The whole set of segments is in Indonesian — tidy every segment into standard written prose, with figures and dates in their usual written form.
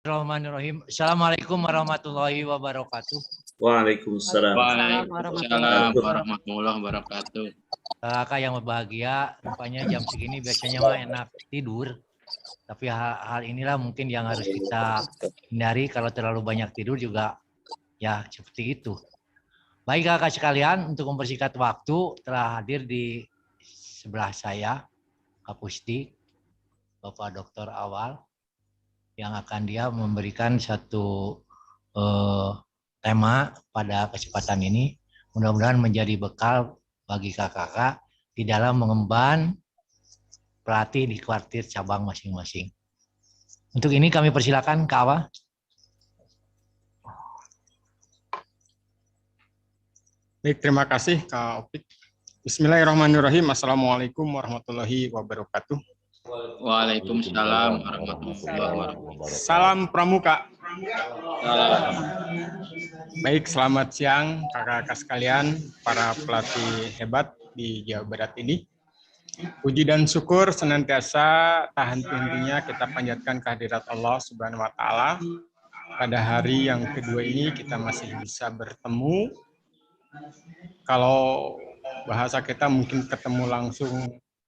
Bismillahirrahmanirrahim. Assalamualaikum warahmatullahi wabarakatuh. Waalaikumsalam. Waalaikumsalam warahmatullahi wabarakatuh. Kakak yang berbahagia, rupanya jam segini biasanya mah enak tidur. Tapi hal inilah mungkin yang harus kita hindari. Kalau terlalu banyak tidur juga ya seperti itu. Baik kakak sekalian, untuk mempersingkat waktu telah hadir di sebelah saya Kak Pusti, Bapak Dr. Awal, yang akan dia memberikan satu tema pada kesempatan ini. Mudah-mudahan menjadi bekal bagi kakak-kakak di dalam mengemban pelatih di kuartir cabang masing-masing. Untuk ini kami persilakan Kak Awal. Baik, terima kasih Kak Opik. Bismillahirrahmanirrahim. Assalamualaikum warahmatullahi wabarakatuh. Waalaikumsalam warahmatullahi wabarakatuh. Salam Pramuka. Salam. Baik, selamat siang kakak-kakak sekalian, para pelatih hebat di Jawa Barat ini. Puji dan syukur senantiasa tak henti-hentinya kita panjatkan kehadirat Allah Subhanahu wa Ta'ala. Pada hari yang kedua ini kita masih bisa bertemu. Kalau bahasa kita mungkin ketemu langsung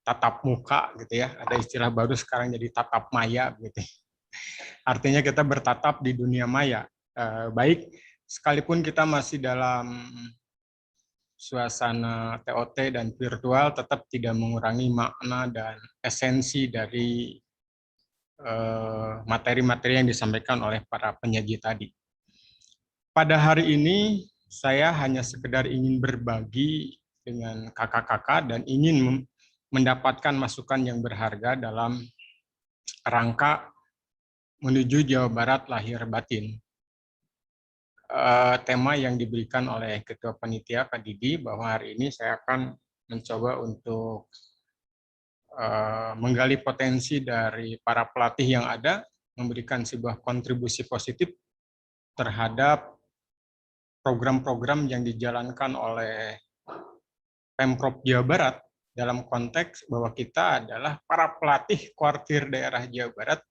tatap muka gitu ya. Ada istilah baru sekarang jadi tatap maya gitu. Artinya kita bertatap di dunia maya. Baik, sekalipun kita masih dalam suasana TOT dan virtual, tetap tidak mengurangi makna dan esensi dari materi-materi yang disampaikan oleh para penyaji tadi. Pada hari ini, saya hanya sekedar ingin berbagi dengan kakak-kakak dan ingin mendapatkan masukan yang berharga dalam rangka menuju Jawa Barat lahir batin. Tema yang diberikan oleh Ketua Panitia Kak Didi bahwa hari ini saya akan mencoba untuk menggali potensi dari para pelatih yang ada, memberikan sebuah kontribusi positif terhadap program-program yang dijalankan oleh Pemprov Jawa Barat dalam konteks bahwa kita adalah para pelatih kuartir daerah Jawa Barat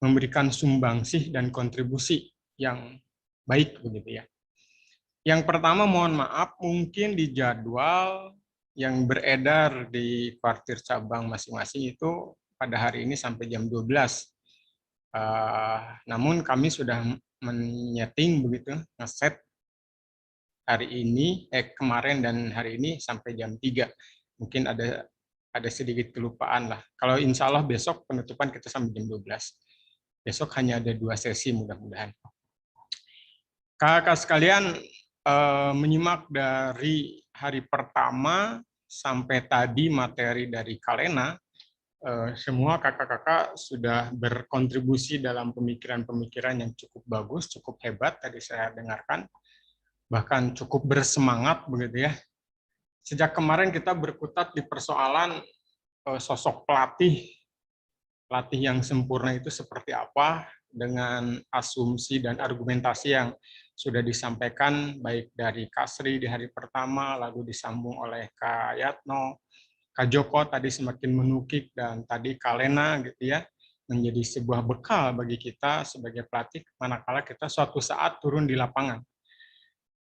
memberikan sumbangsih dan kontribusi yang baik begitu ya. Yang pertama, mohon maaf, mungkin di jadwal yang beredar di kuartir cabang masing-masing itu pada hari ini sampai jam 12. Namun kami sudah menyeting begitu, ngeset hari ini, kemarin dan hari ini sampai jam 3. Mungkin ada sedikit kelupaan lah. Kalau insya Allah besok penutupan kita sampai jam 12. Besok hanya ada 2 sesi mudah-mudahan. Kakak sekalian, menyimak dari hari pertama sampai tadi materi dari Kalena, semua kakak-kakak sudah berkontribusi dalam pemikiran-pemikiran yang cukup bagus, cukup hebat tadi saya dengarkan, bahkan cukup bersemangat begitu ya. Sejak kemarin kita berkutat di persoalan sosok pelatih yang sempurna itu seperti apa, dengan asumsi dan argumentasi yang sudah disampaikan baik dari Kak Sri di hari pertama, lalu disambung oleh Kak Yatno, Kak Joko tadi semakin menukik, dan tadi Kalena gitu ya, menjadi sebuah bekal bagi kita sebagai pelatih manakala kita suatu saat turun di lapangan.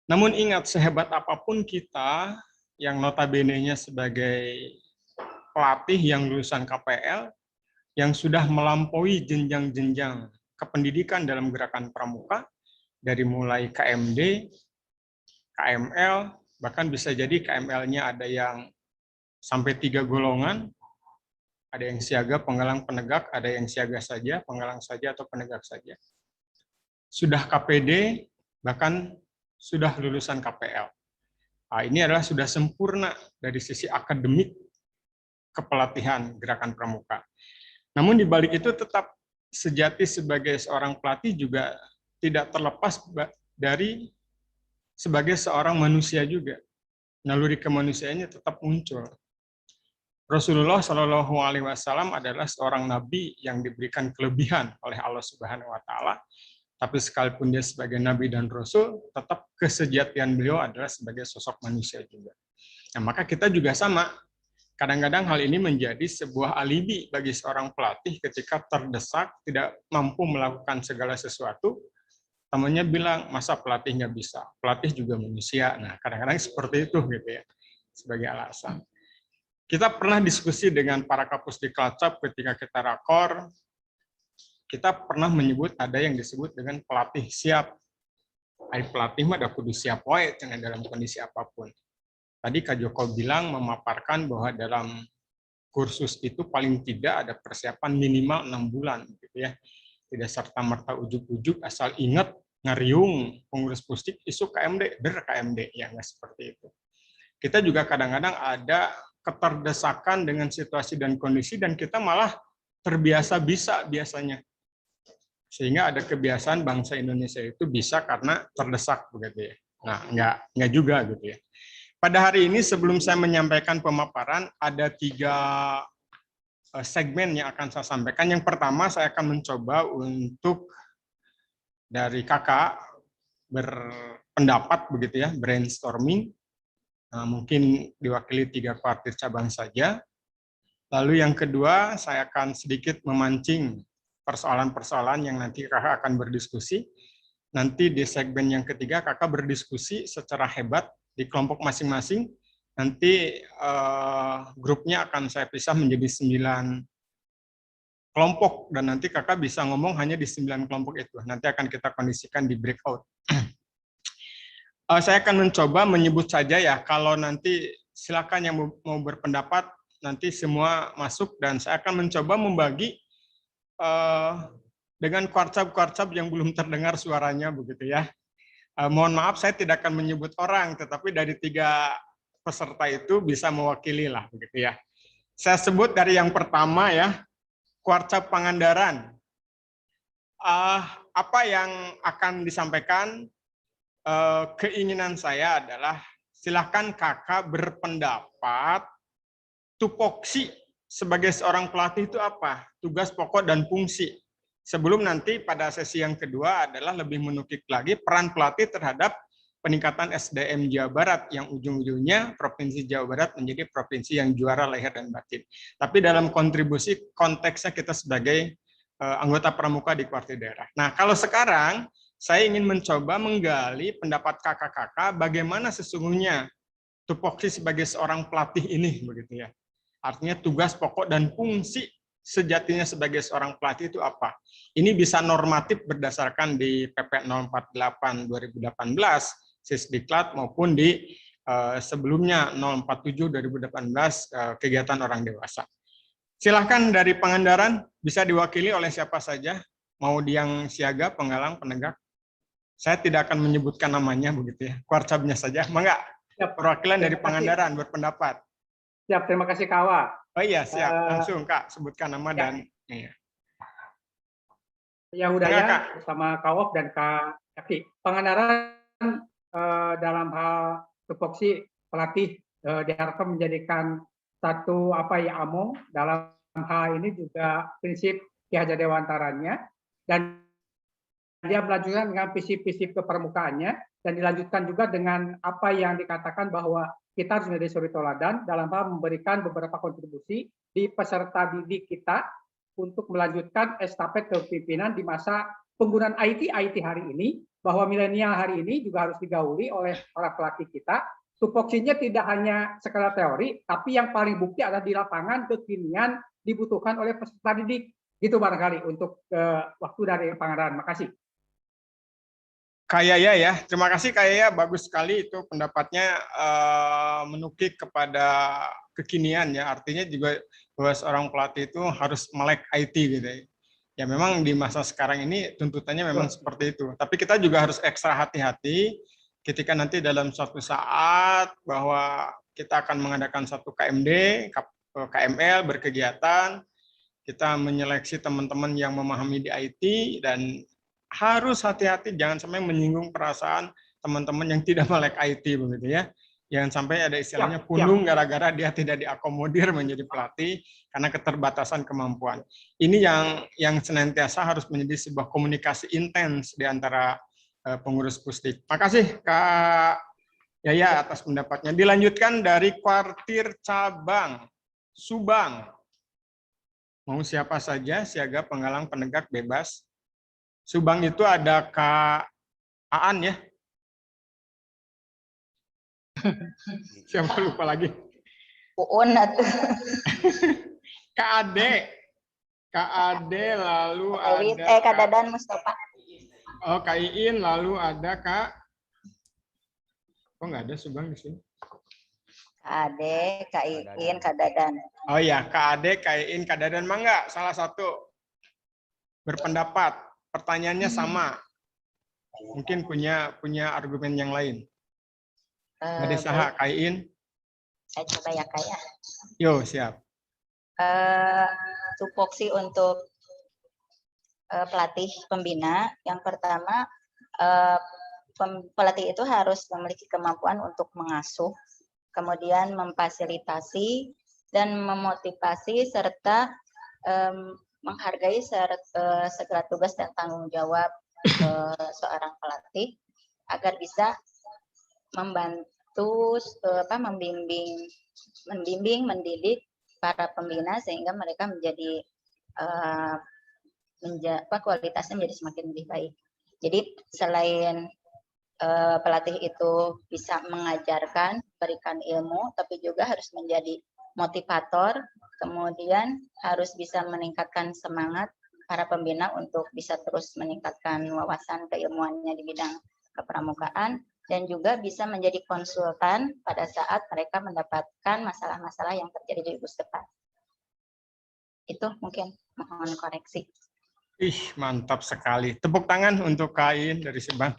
Namun ingat, sehebat apapun kita yang notabene-nya sebagai pelatih yang lulusan KPL, yang sudah melampaui jenjang-jenjang kependidikan dalam gerakan pramuka, dari mulai KMD, KML, bahkan bisa jadi KML-nya ada yang sampai 3 golongan, ada yang siaga, penggalang, penegak, ada yang siaga saja, penggalang saja, atau penegak saja. Sudah KPD, bahkan sudah lulusan KPL. Nah, ini adalah sudah sempurna dari sisi akademik kepelatihan gerakan pramuka. Namun di balik itu tetap sejati sebagai seorang pelatih juga tidak terlepas dari sebagai seorang manusia juga. Naluri kemanusiaannya tetap muncul. Rasulullah Shallallahu Alaihi Wasallam adalah seorang nabi yang diberikan kelebihan oleh Allah Subhanahu Wa Taala. Tapi sekalipun dia sebagai nabi dan rasul, tetap kesejatian beliau adalah sebagai sosok manusia juga. Nah, maka kita juga sama. kadang-kadang hal ini menjadi sebuah alibi bagi seorang pelatih ketika terdesak, tidak mampu melakukan segala sesuatu. Temannya bilang, masa pelatih nggak bisa? Pelatih juga manusia. Nah, kadang-kadang seperti itu gitu ya, sebagai alasan. Kita pernah diskusi dengan para kapus di Kelacap ketika kita rakor, kita pernah menyebut ada yang disebut dengan pelatih siap. Pelatih mah udah kudu siap wae dalam kondisi apapun. Tadi Kak Joko bilang memaparkan bahwa dalam kursus itu paling tidak ada persiapan minimal 6 bulan gitu ya. Tidak serta-merta ujuk-ujuk asal ingat ngeriung pengurus pusdik isu KMD, KMD, ya nggak seperti itu. Kita juga kadang-kadang ada keterdesakan dengan situasi dan kondisi dan kita malah terbiasa bisa biasanya. Sehingga ada kebiasaan bangsa Indonesia itu bisa karena terdesak begitu ya. Nah, nggak juga gitu ya. Pada hari ini sebelum saya menyampaikan pemaparan ada 3 segmen yang akan saya sampaikan. Yang pertama saya akan mencoba untuk dari kakak berpendapat begitu ya, brainstorming. Nah, mungkin diwakili 3 kuartir cabang saja. Lalu yang kedua, saya akan sedikit memancing persoalan-persoalan yang nanti kakak akan berdiskusi. Nanti di segmen yang ketiga, kakak berdiskusi secara hebat di kelompok masing-masing. Nanti grupnya akan saya pisah menjadi 9 kelompok, dan nanti kakak bisa ngomong hanya di 9 kelompok itu. Nanti akan kita kondisikan di breakout. Saya akan mencoba menyebut saja ya, kalau nanti silakan yang mau berpendapat, nanti semua masuk, dan saya akan mencoba membagi dengan kuarcap-kuarcap yang belum terdengar suaranya begitu ya. Mohon maaf saya tidak akan menyebut orang, tetapi dari 3 peserta itu bisa mewakili lah begitu ya. Saya sebut dari yang pertama ya, kuarcap Pangandaran. Apa yang akan disampaikan? Keinginan saya adalah silahkan kakak berpendapat tupoksi sebagai seorang pelatih itu apa, tugas pokok dan fungsi. Sebelum nanti pada sesi yang kedua adalah lebih menukik lagi peran pelatih terhadap peningkatan SDM Jawa Barat yang ujung-ujungnya Provinsi Jawa Barat menjadi provinsi yang juara lahir dan batin. Tapi dalam kontribusi konteksnya kita sebagai anggota pramuka di kuartir daerah. Nah, kalau sekarang saya ingin mencoba menggali pendapat kakak-kakak bagaimana sesungguhnya tupoksi sebagai seorang pelatih ini begitu ya. Artinya tugas pokok dan fungsi sejatinya sebagai seorang pelatih itu apa? Ini bisa normatif berdasarkan di PP 048 2018 Sisdiklat maupun di sebelumnya 047 2018 kegiatan orang dewasa. Silahkan dari Pangandaran bisa diwakili oleh siapa saja, mau yang siaga, penggalang, penegak. Saya tidak akan menyebutkan namanya begitu ya, kuarcapnya saja. Mangga, perwakilan dari Pangandaran berpendapat. Siap, terima kasih Kawa. Oh iya, siap. Langsung Kak, sebutkan nama ya. dan iya. Ya udah ya, bersama Kawok dan Kak Yaki. Pangandaran dalam hal tupoksi pelatih diharapkan menjadikan satu AMO dalam hal ini juga prinsip Ki Hajar Dewantaranya, dan dia melanjutkan dengan visi-visi kepermukaannya, dan dilanjutkan juga dengan apa yang dikatakan bahwa kita harus menjadi suri toladan dalam hal memberikan beberapa kontribusi di peserta didik kita untuk melanjutkan estafet kepemimpinan di masa penggunaan IT hari ini, bahwa milenial hari ini juga harus digauli oleh para pelatih kita. Tupoksinya tidak hanya sekedar teori, tapi yang paling bukti adalah di lapangan kekinian dibutuhkan oleh peserta didik. Gitu barangkali untuk waktu dari Pangandaran. Makasih. Kak Yaya ya, terima kasih Kak Yaya, bagus sekali itu pendapatnya menukik kepada kekinian ya, artinya juga bahwa seorang pelatih itu harus melek IT gitu ya. Ya memang di masa sekarang ini tuntutannya memang seperti itu, tapi kita juga harus ekstra hati-hati ketika nanti dalam suatu saat bahwa kita akan mengadakan satu KMD, KML berkegiatan, kita menyeleksi teman-teman yang memahami di IT, dan harus hati-hati jangan sampai menyinggung perasaan teman-teman yang tidak melek IT begitu ya. Jangan sampai ada istilahnya punung gara-gara dia tidak diakomodir menjadi pelatih karena keterbatasan kemampuan. Ini yang senantiasa harus menjadi sebuah komunikasi intens di antara pengurus pusdik. Makasih Kak Yaya atas pendapatnya. Dilanjutkan dari kuartir cabang. Subang. Mau siapa saja, siaga, penggalang, penegak, bebas. Subang itu ada Kak Aan ya. Siapa lupa lagi. Uun atuh. Kak Ade. Kak Ade, lalu Ewit, ada Kak Dadan Mustafa. Oh, Kak Iin, lalu ada Kak. Oh, nggak ada Subang di sini. Kak Ade, Kak Iin, Kak Dadan. Oh iya, Kak Ade, Kak Iin, Kak Dadan, mangga salah satu berpendapat. Pertanyaannya sama. Mungkin punya argumen yang lain. Ada saha, Kak Iin? Saya coba ya Kak ya. Yo, siap. Tupoksi untuk pelatih pembina. Yang pertama, pelatih itu harus memiliki kemampuan untuk mengasuh, kemudian memfasilitasi dan memotivasi serta menghargai segala tugas dan tanggung jawab seorang pelatih agar bisa membantu membimbing, mendidik para pembina sehingga mereka menjadi kualitasnya menjadi semakin lebih baik. Jadi selain pelatih itu bisa mengajarkan, berikan ilmu, tapi juga harus menjadi motivator, kemudian harus bisa meningkatkan semangat para pembina untuk bisa terus meningkatkan wawasan keilmuannya di bidang kepramukaan, dan juga bisa menjadi konsultan pada saat mereka mendapatkan masalah-masalah yang terjadi di bus depan. Itu mungkin mohon koreksi. Ih, mantap sekali. Tepuk tangan untuk Kain dari Subang.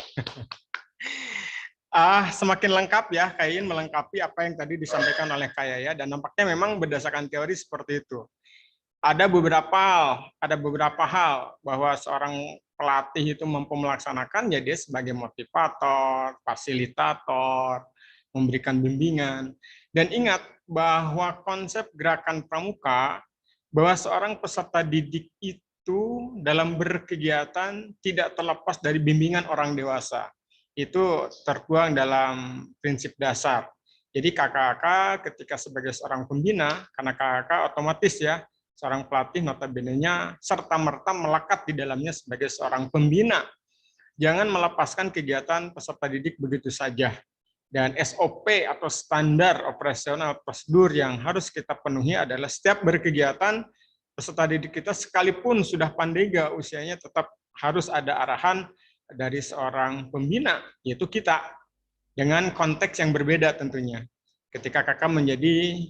Semakin lengkap ya, Kain melengkapi apa yang tadi disampaikan oleh Kak Yaya, dan nampaknya memang berdasarkan teori seperti itu. Ada beberapa hal bahwa seorang pelatih itu mampu melaksanakan, ya dia sebagai motivator, fasilitator, memberikan bimbingan. Dan ingat bahwa konsep gerakan pramuka, bahwa seorang peserta didik itu dalam berkegiatan tidak terlepas dari bimbingan orang dewasa. Itu tertuang dalam prinsip dasar. Jadi kakak-kakak ketika sebagai seorang pembina, karena kakak otomatis ya, seorang pelatih notabene-nya serta-merta melekat di dalamnya sebagai seorang pembina. Jangan melepaskan kegiatan peserta didik begitu saja. Dan SOP atau standar operasional prosedur yang harus kita penuhi adalah setiap berkegiatan peserta didik kita sekalipun sudah pandega usianya tetap harus ada arahan dari seorang pembina, yaitu kita, dengan konteks yang berbeda tentunya. Ketika kakak menjadi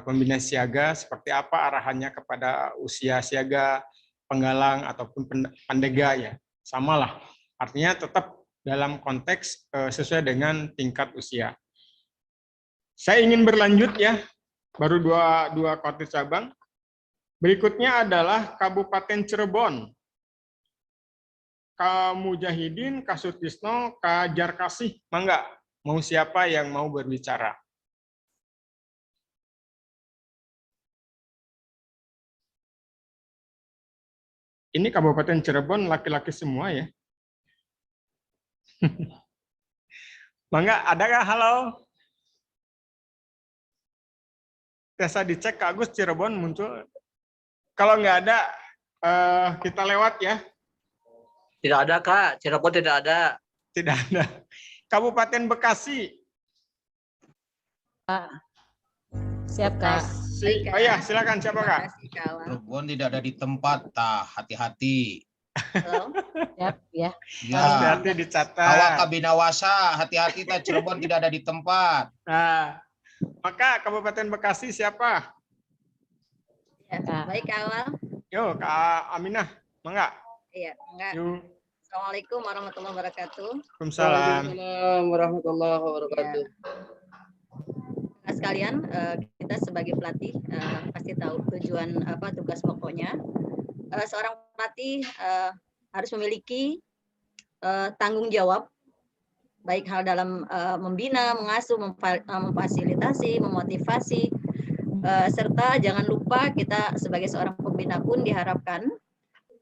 pembina siaga, seperti apa arahannya kepada usia siaga, penggalang, ataupun pandega ya, samalah. Artinya tetap dalam konteks sesuai dengan tingkat usia. Saya ingin berlanjut ya, baru dua kota cabang. Berikutnya adalah Kabupaten Cirebon. Kak Mujahidin, Kak Sutisno, Kak Jarkasih, mangga. Mau siapa yang mau berbicara? Ini Kabupaten Cirebon laki-laki semua ya. Mangga, adakah? Halo? Biasa dicek Kak Agus Cirebon muncul. Kalau nggak ada, kita lewat ya. Tidak ada Kak, Cirebon tidak ada. Tidak ada. Kabupaten Bekasi. Siap Kak. Bekasi. Oh ya, silakan siapa Kak? Cirebon tidak ada di tempat, hati-hati. Siap ya. Ya, Hati-hati dicatat. awak kabinawasa, hati-hati Cirebon tidak ada di tempat. Nah, maka Kabupaten Bekasi siapa? Ya, baik awal. Yo, Kak Aminah, mangga. Iya, enggak. Yuk. Assalamualaikum warahmatullahi wabarakatuh. Waalaikumsalam. Waalaikumsalam warahmatullahi wabarakatuh. Nah, sekalian, kita sebagai pelatih pasti tahu tujuan tugas pokoknya. Seorang pelatih harus memiliki tanggung jawab, baik hal dalam membina, mengasuh, memfasilitasi, memotivasi, serta jangan lupa kita sebagai seorang pembina pun diharapkan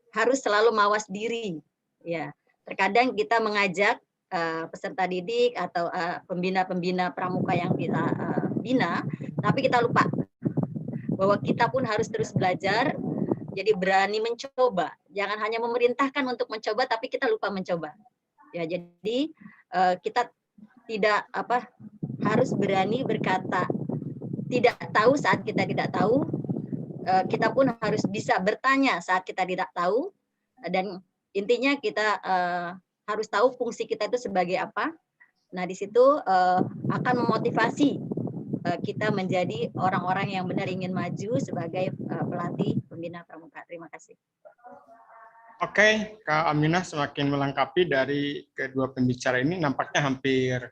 harus selalu mawas diri. Ya, terkadang kita mengajak peserta didik atau pembina-pembina pramuka yang kita bina, tapi kita lupa bahwa kita pun harus terus belajar. Jadi berani mencoba, jangan hanya memerintahkan untuk mencoba, tapi kita lupa mencoba. Ya, jadi kita tidak harus berani berkata tidak tahu saat kita tidak tahu. Kita pun harus bisa bertanya saat kita tidak tahu, dan intinya kita harus tahu fungsi kita itu sebagai apa. Nah, di situ akan memotivasi kita menjadi orang-orang yang benar ingin maju sebagai pelatih pembina pramuka. Terima kasih. Oke, Kak Aminah semakin melengkapi dari kedua pembicara ini, nampaknya hampir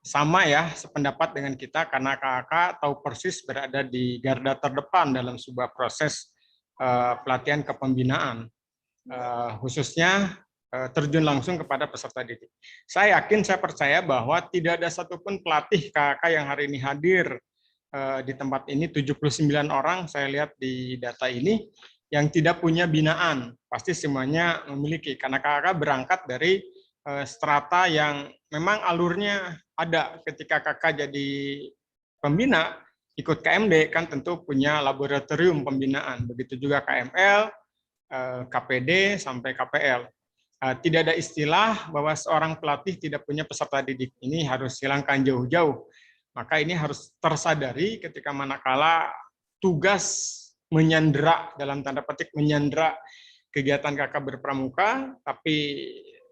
sama ya, sependapat dengan kita, karena kakak tahu persis berada di garda terdepan dalam sebuah proses pelatihan kepembinaan, khususnya terjun langsung kepada peserta didik. Saya yakin, saya percaya bahwa tidak ada satupun pelatih KK yang hari ini hadir di tempat ini, 79 orang saya lihat di data ini, yang tidak punya binaan. Pasti semuanya memiliki, karena KK berangkat dari strata yang memang alurnya ada. Ketika KK jadi pembina, ikut KMD, kan tentu punya laboratorium pembinaan. Begitu juga KML, KPD, sampai KPL. Tidak ada istilah bahwa seorang pelatih tidak punya peserta didik. Ini harus hilangkan jauh-jauh. Maka ini harus tersadari ketika manakala tugas menyandera, dalam tanda petik menyandera kegiatan kakak berpramuka, tapi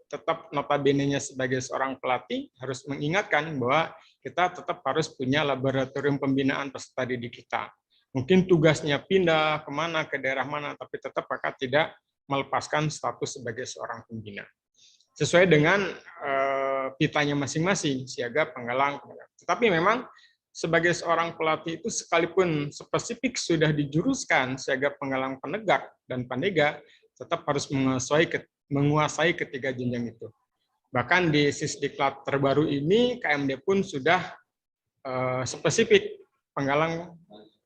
tetap notabene-nya sebagai seorang pelatih harus mengingatkan bahwa kita tetap harus punya laboratorium pembinaan peserta didik kita. Mungkin tugasnya pindah kemana, ke daerah mana, tapi tetap kakak tidak melepaskan status sebagai seorang pembina. Sesuai dengan pitanya masing-masing, siaga, penggalang. Tetapi memang sebagai seorang pelatih itu sekalipun spesifik sudah dijuruskan siaga, penggalang, penegak, dan pandega, tetap harus menguasai ketiga jenjang itu. Bahkan di Sisdiklat terbaru ini, KMD pun sudah spesifik penggalang,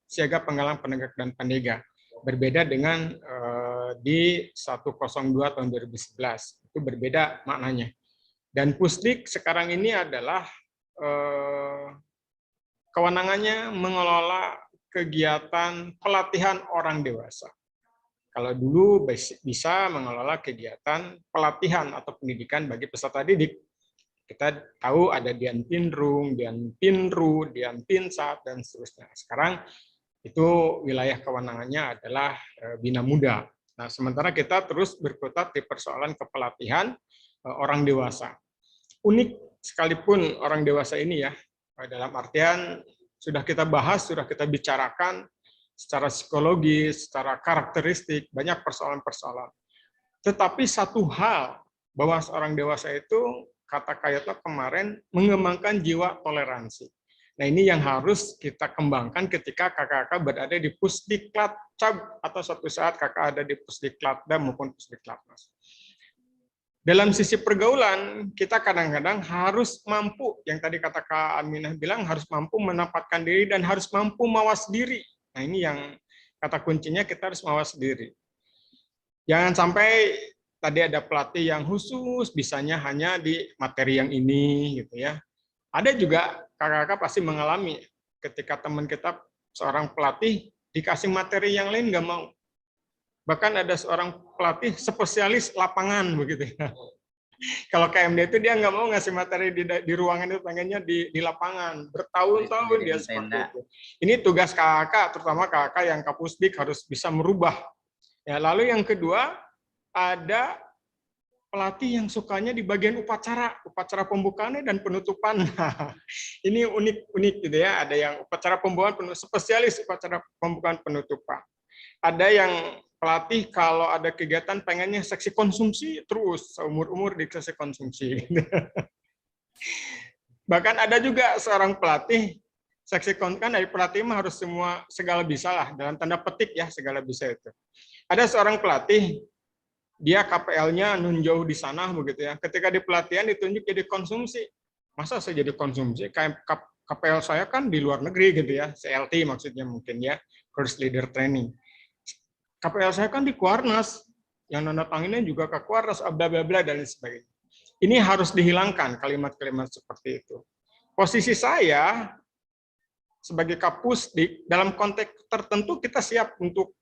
siaga, penggalang, penegak, dan pandega. Berbeda dengan di 102 tahun 2011, itu berbeda maknanya. Dan Pusdik sekarang ini adalah kewenangannya mengelola kegiatan pelatihan orang dewasa. Kalau dulu bisa mengelola kegiatan pelatihan atau pendidikan bagi peserta didik. Kita tahu ada Dian Pinrung, Dian Pinru, Dian Pinsat, dan seterusnya. Sekarang itu wilayah kewenangannya adalah Bina Muda. Nah, sementara kita terus berkutat di persoalan kepelatihan orang dewasa. Unik sekalipun orang dewasa ini ya, dalam artian sudah kita bahas, sudah kita bicarakan secara psikologis, secara karakteristik, banyak persoalan-persoalan. Tetapi satu hal, bahwa seorang dewasa itu, kata Kayatno kemarin, mengembangkan jiwa toleransi. Nah, ini yang harus kita kembangkan ketika kakak-kakak berada di Pusdiklat Cab, atau suatu saat kakak ada di Pusdiklatda maupun Pusdiklatmas. Dalam sisi pergaulan, kita kadang-kadang harus mampu, yang tadi kata Kak Aminah bilang, harus mampu menempatkan diri dan harus mampu mawas diri. Nah, ini yang kata kuncinya, kita harus mawas diri. Jangan sampai tadi ada pelatih yang khusus, bisanya hanya di materi yang ini, gitu ya. Ada juga kakak-kakak pasti mengalami ketika teman kita seorang pelatih dikasih materi yang lain nggak mau. Bahkan ada seorang pelatih spesialis lapangan begitu ya. Kalau KMD itu dia nggak mau ngasih materi di ruangan, itu pengennya di lapangan. Bertahun-tahun dia seperti itu. Ini tugas kakak, terutama kakak yang Kapusdik harus bisa merubah. Ya, lalu yang kedua ada pelatih yang sukanya di bagian upacara pembukaannya dan penutupan. Nah, ini unik gitu ya. Ada yang upacara pembukaan spesialis upacara pembukaan penutupan. Ada yang pelatih kalau ada kegiatan pengennya seksi konsumsi terus seumur-umur di seksi konsumsi. Bahkan ada juga seorang pelatih seksi kan dari pelatih mah harus semua segala bisa lah, dalam tanda petik ya, segala bisa itu. Ada seorang pelatih, dia KPL-nya nun jauh di sana begitu ya. Ketika di pelatihan ditunjuk jadi konsumsi. Masa saya jadi konsumsi? KPL saya kan di luar negeri gitu ya. CLT maksudnya mungkin ya, Course Leader Training. KPL saya kan di Kuarnas. Yang nanda tangannya juga ke Kuarnas, bla bla bla dan lain sebagainya. Ini harus dihilangkan kalimat-kalimat seperti itu. Posisi saya sebagai Kapus dalam konteks tertentu kita siap untuk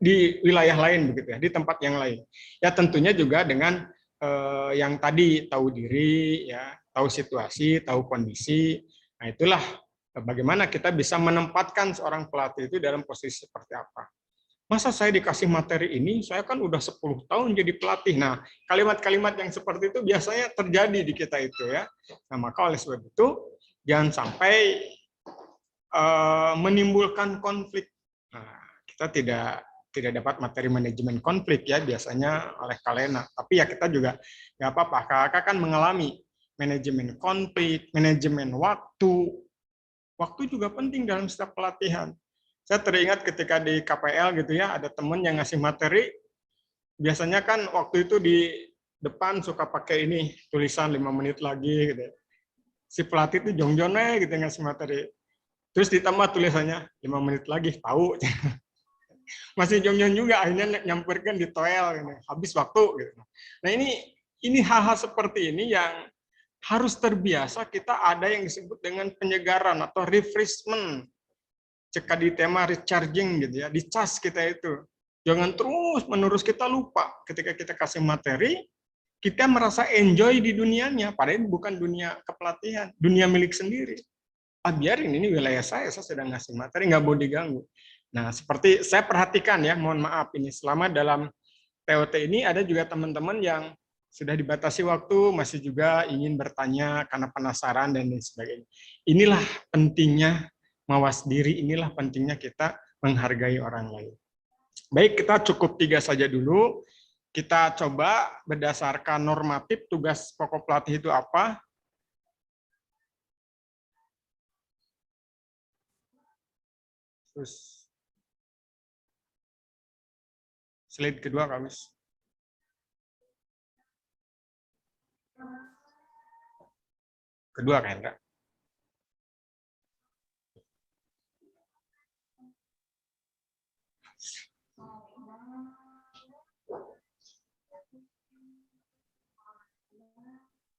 di wilayah lain begitu ya, di tempat yang lain. Ya tentunya juga dengan yang tadi tahu diri ya, tahu situasi, tahu kondisi. Nah, itulah bagaimana kita bisa menempatkan seorang pelatih itu dalam posisi seperti apa. Masa saya dikasih materi ini, saya kan udah 10 tahun jadi pelatih. Nah, kalimat-kalimat yang seperti itu biasanya terjadi di kita itu ya. Nah, maka oleh sebab itu jangan sampai menimbulkan konflik. Nah, kita tidak dapat materi manajemen konflik ya biasanya oleh Kalena. Tapi ya kita juga nggak apa-apa. Kakak kan mengalami manajemen konflik, manajemen waktu. Waktu juga penting dalam setiap pelatihan. Saya teringat ketika di KPL gitu ya, ada teman yang ngasih materi. Biasanya kan waktu itu di depan suka pakai ini tulisan 5 menit lagi gitu. Si pelatih itu jong-jongnya gitu ngasih materi. Terus ditambah tulisannya 5 menit lagi, tahu. Masih jong-jong juga, akhirnya nyamperkan di toel, gitu. Habis waktu. Gitu. Nah ini hal-hal seperti ini yang harus terbiasa kita ada yang disebut dengan penyegaran atau refreshment. Jika di tema recharging gitu ya, di cas kita itu. Jangan terus-menerus kita lupa ketika kita kasih materi, kita merasa enjoy di dunianya, padahal bukan dunia kepelatihan, dunia milik sendiri. Biarin ini wilayah saya sedang ngasih materi, nggak boleh diganggu. Nah, seperti saya perhatikan ya, mohon maaf ini selama dalam TOT ini ada juga teman-teman yang sudah dibatasi waktu, masih juga ingin bertanya karena penasaran dan lain sebagainya. Inilah pentingnya mawas diri, inilah pentingnya kita menghargai orang lain. Baik, kita cukup 3 saja dulu. Kita coba berdasarkan normatif tugas pokok pelatih itu apa. Terus slide kedua, Kamis. Kedua kan, Kak?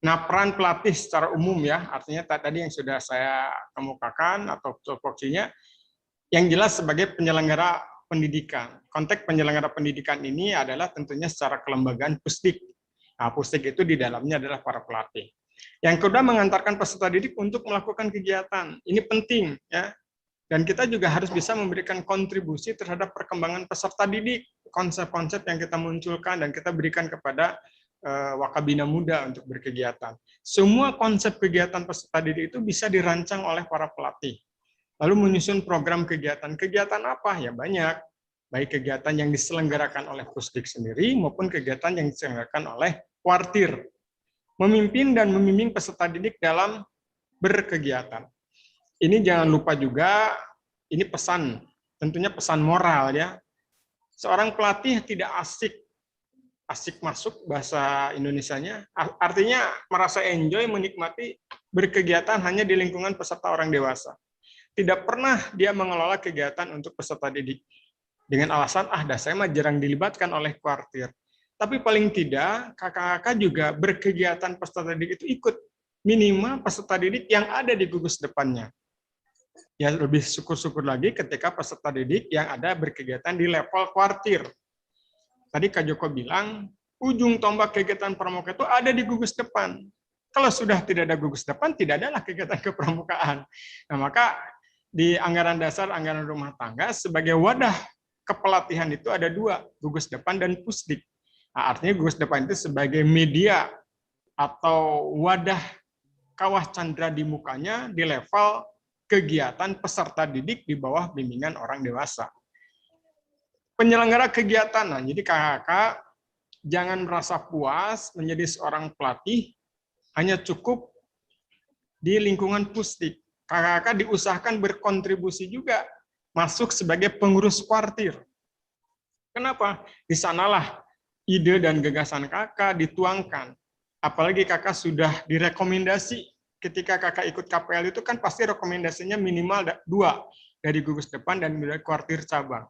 Nah, peran pelatih secara umum ya, artinya tadi yang sudah saya kemukakan atau tupoksinya, yang jelas sebagai penyelenggara pendidikan. Konteks penyelenggara pendidikan ini adalah tentunya secara kelembagaan Pusdik. Nah, Pusdik itu di dalamnya adalah para pelatih. Yang kedua, mengantarkan peserta didik untuk melakukan kegiatan. Ini penting ya. Dan kita juga harus bisa memberikan kontribusi terhadap perkembangan peserta didik, konsep-konsep yang kita munculkan dan kita berikan kepada Wakabina Muda untuk berkegiatan. Semua konsep kegiatan peserta didik itu bisa dirancang oleh para pelatih. Lalu menyusun program kegiatan. Kegiatan apa? Ya banyak. Baik kegiatan yang diselenggarakan oleh Pusdik sendiri maupun kegiatan yang diselenggarakan oleh Kuartir. Memimpin dan membimbing peserta didik dalam berkegiatan. Ini jangan lupa juga, ini pesan, tentunya pesan moral ya. Seorang pelatih tidak asik masuk bahasa Indonesianya, artinya merasa enjoy, menikmati berkegiatan hanya di lingkungan peserta orang dewasa. Tidak pernah dia mengelola kegiatan untuk peserta didik. Dengan alasan, saya mah jarang dilibatkan oleh Kuartir. Tapi paling tidak, kakak-kakak juga berkegiatan peserta didik itu ikut. Minimal peserta didik yang ada di gugus depannya. Ya lebih syukur-syukur lagi ketika peserta didik yang ada berkegiatan di level Kuartir. Tadi Kak Joko bilang, ujung tombak kegiatan pramuka itu ada di gugus depan. Kalau sudah tidak ada gugus depan, tidak adalah kegiatan kepramukaan. Nah, maka di anggaran dasar, anggaran rumah tangga, sebagai wadah kepelatihan itu ada 2, gugus depan dan Pusdik. Nah, artinya gugus depan itu sebagai media atau wadah kawah candra di mukanya di level kegiatan peserta didik di bawah bimbingan orang dewasa. Penyelenggara kegiatan, nah, jadi kakak jangan merasa puas menjadi seorang pelatih hanya cukup di lingkungan Pusdik. Kakak diusahakan berkontribusi juga masuk sebagai pengurus Kuartir. Kenapa? Di sanalah ide dan gagasan kakak dituangkan. Apalagi kakak sudah direkomendasi ketika kakak ikut KPL itu kan pasti rekomendasinya minimal 2 dari gugus depan dan dari Kuartir cabang.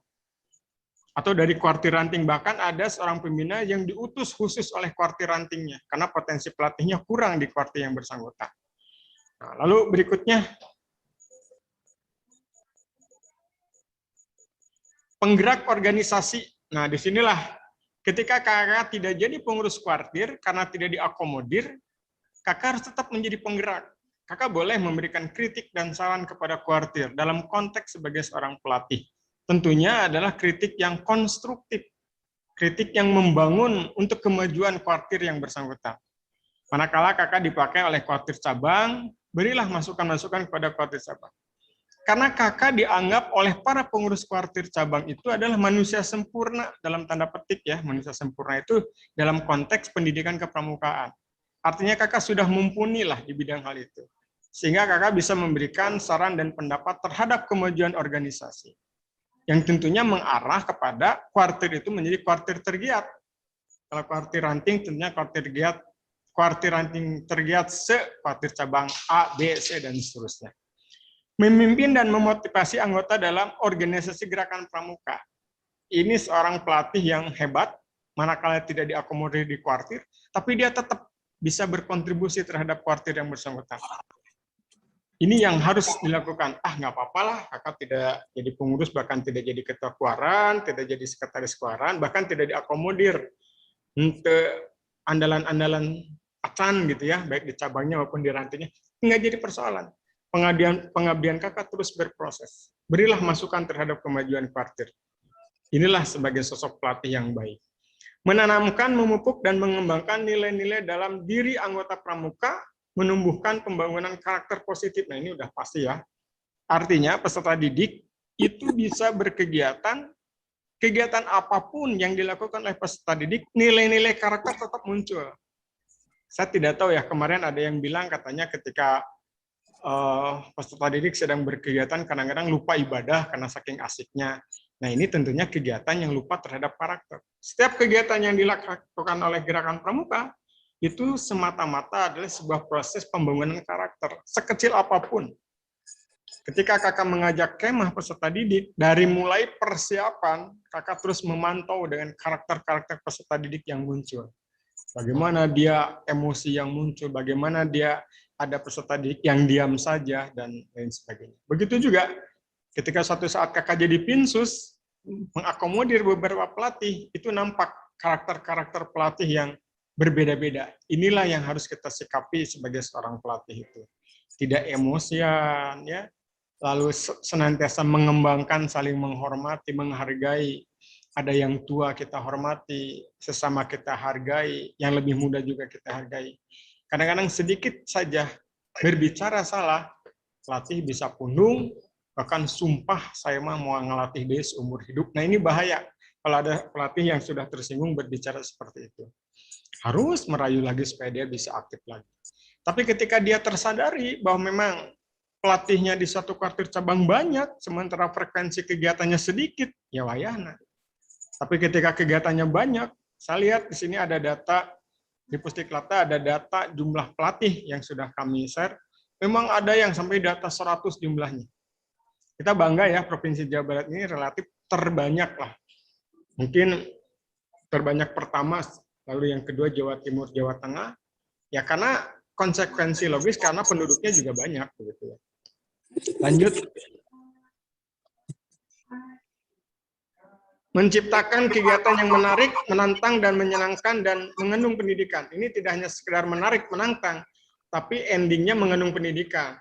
Atau dari Kuartir ranting, bahkan ada seorang pembina yang diutus khusus oleh Kuartir rantingnya karena potensi pelatihnya kurang di Kuartir yang bersangkutan. Nah, lalu berikutnya penggerak organisasi. Nah, disinilah ketika kakak tidak jadi pengurus kuartir karena tidak diakomodir, kakak harus tetap menjadi penggerak. Kakak boleh memberikan kritik dan saran kepada kuartir dalam konteks sebagai seorang pelatih. Tentunya adalah kritik yang konstruktif, kritik yang membangun untuk kemajuan kuartir yang bersangkutan. Manakala kakak dipakai oleh kuartir cabang, berilah masukan-masukan kepada kuartir cabang. Karena kakak dianggap oleh para pengurus kuartir cabang itu adalah manusia sempurna dalam tanda petik ya, manusia sempurna itu dalam konteks pendidikan kepramukaan. Artinya kakak sudah mumpuni lah di bidang hal itu. Sehingga kakak bisa memberikan saran dan pendapat terhadap kemajuan organisasi. Yang tentunya mengarah kepada kuartir itu menjadi kuartir tergiat. Kalau kuartir ranting tentunya kuartir ranting tergiat kuartir cabang A, B, C, dan seterusnya. Memimpin dan memotivasi anggota dalam organisasi gerakan pramuka. Ini seorang pelatih yang hebat, manakala tidak diakomodir di kuartir, tapi dia tetap bisa berkontribusi terhadap kuartir yang bersangkutan. Ini yang harus dilakukan. Nggak apa-apa lah, kakak tidak jadi pengurus, bahkan tidak jadi ketua kuaran, tidak jadi sekretaris kuaran, bahkan tidak diakomodir untuk andalan-andalan acan gitu ya, baik di cabangnya maupun di rantingnya, nggak jadi persoalan. Pengabdian kakak terus berproses. Berilah masukan terhadap kemajuan kuartir. Inilah sebagai sosok pelatih yang baik. Menanamkan, memupuk, dan mengembangkan nilai-nilai dalam diri anggota pramuka, menumbuhkan pembangunan karakter positif. Nah, ini udah pasti ya. Artinya peserta didik itu bisa berkegiatan, kegiatan apapun yang dilakukan oleh peserta didik, nilai-nilai karakter tetap muncul. Saya tidak tahu ya, kemarin ada yang bilang katanya ketika peserta didik sedang berkegiatan kadang-kadang lupa ibadah karena saking asiknya. Nah, ini tentunya kegiatan yang lupa terhadap karakter. Setiap kegiatan yang dilakukan oleh gerakan pramuka itu semata-mata adalah sebuah proses pembangunan karakter, sekecil apapun. Ketika kakak mengajak kemah peserta didik, dari mulai persiapan, kakak terus memantau dengan karakter-karakter peserta didik yang muncul. Bagaimana dia emosi yang muncul, bagaimana dia ada peserta didik yang diam saja, dan lain sebagainya. Begitu juga ketika suatu saat kakak jadi pinsus, mengakomodir beberapa pelatih, itu nampak karakter-karakter pelatih yang berbeda-beda. Inilah yang harus kita sikapi sebagai seorang pelatih itu. Tidak emosian, ya, lalu senantiasa mengembangkan, saling menghormati, menghargai. Ada yang tua kita hormati, sesama kita hargai, yang lebih muda juga kita hargai. Kadang-kadang sedikit saja berbicara salah, pelatih bisa pundung, bahkan sumpah saya mah mau ngelatih dia seumur hidup. Nah, ini bahaya kalau ada pelatih yang sudah tersinggung berbicara seperti itu. Harus merayu lagi supaya dia bisa aktif lagi. Tapi ketika dia tersadari bahwa memang pelatihnya di satu kuartir cabang banyak, sementara frekuensi kegiatannya sedikit, ya wayahna. Tapi ketika kegiatannya banyak, saya lihat di sini ada data, di Pustiklata ada data jumlah pelatih yang sudah kami share. Memang ada yang sampai data 100 jumlahnya. Kita bangga ya, Provinsi Jawa Barat ini relatif terbanyak lah. Mungkin terbanyak pertama, lalu yang kedua Jawa Timur, Jawa Tengah. Ya karena konsekuensi logis karena penduduknya juga banyak. Begitu ya. Lanjut. Menciptakan kegiatan yang menarik, menantang, dan menyenangkan, dan mengandung pendidikan. Ini tidak hanya sekedar menarik, menantang, tapi endingnya mengandung pendidikan.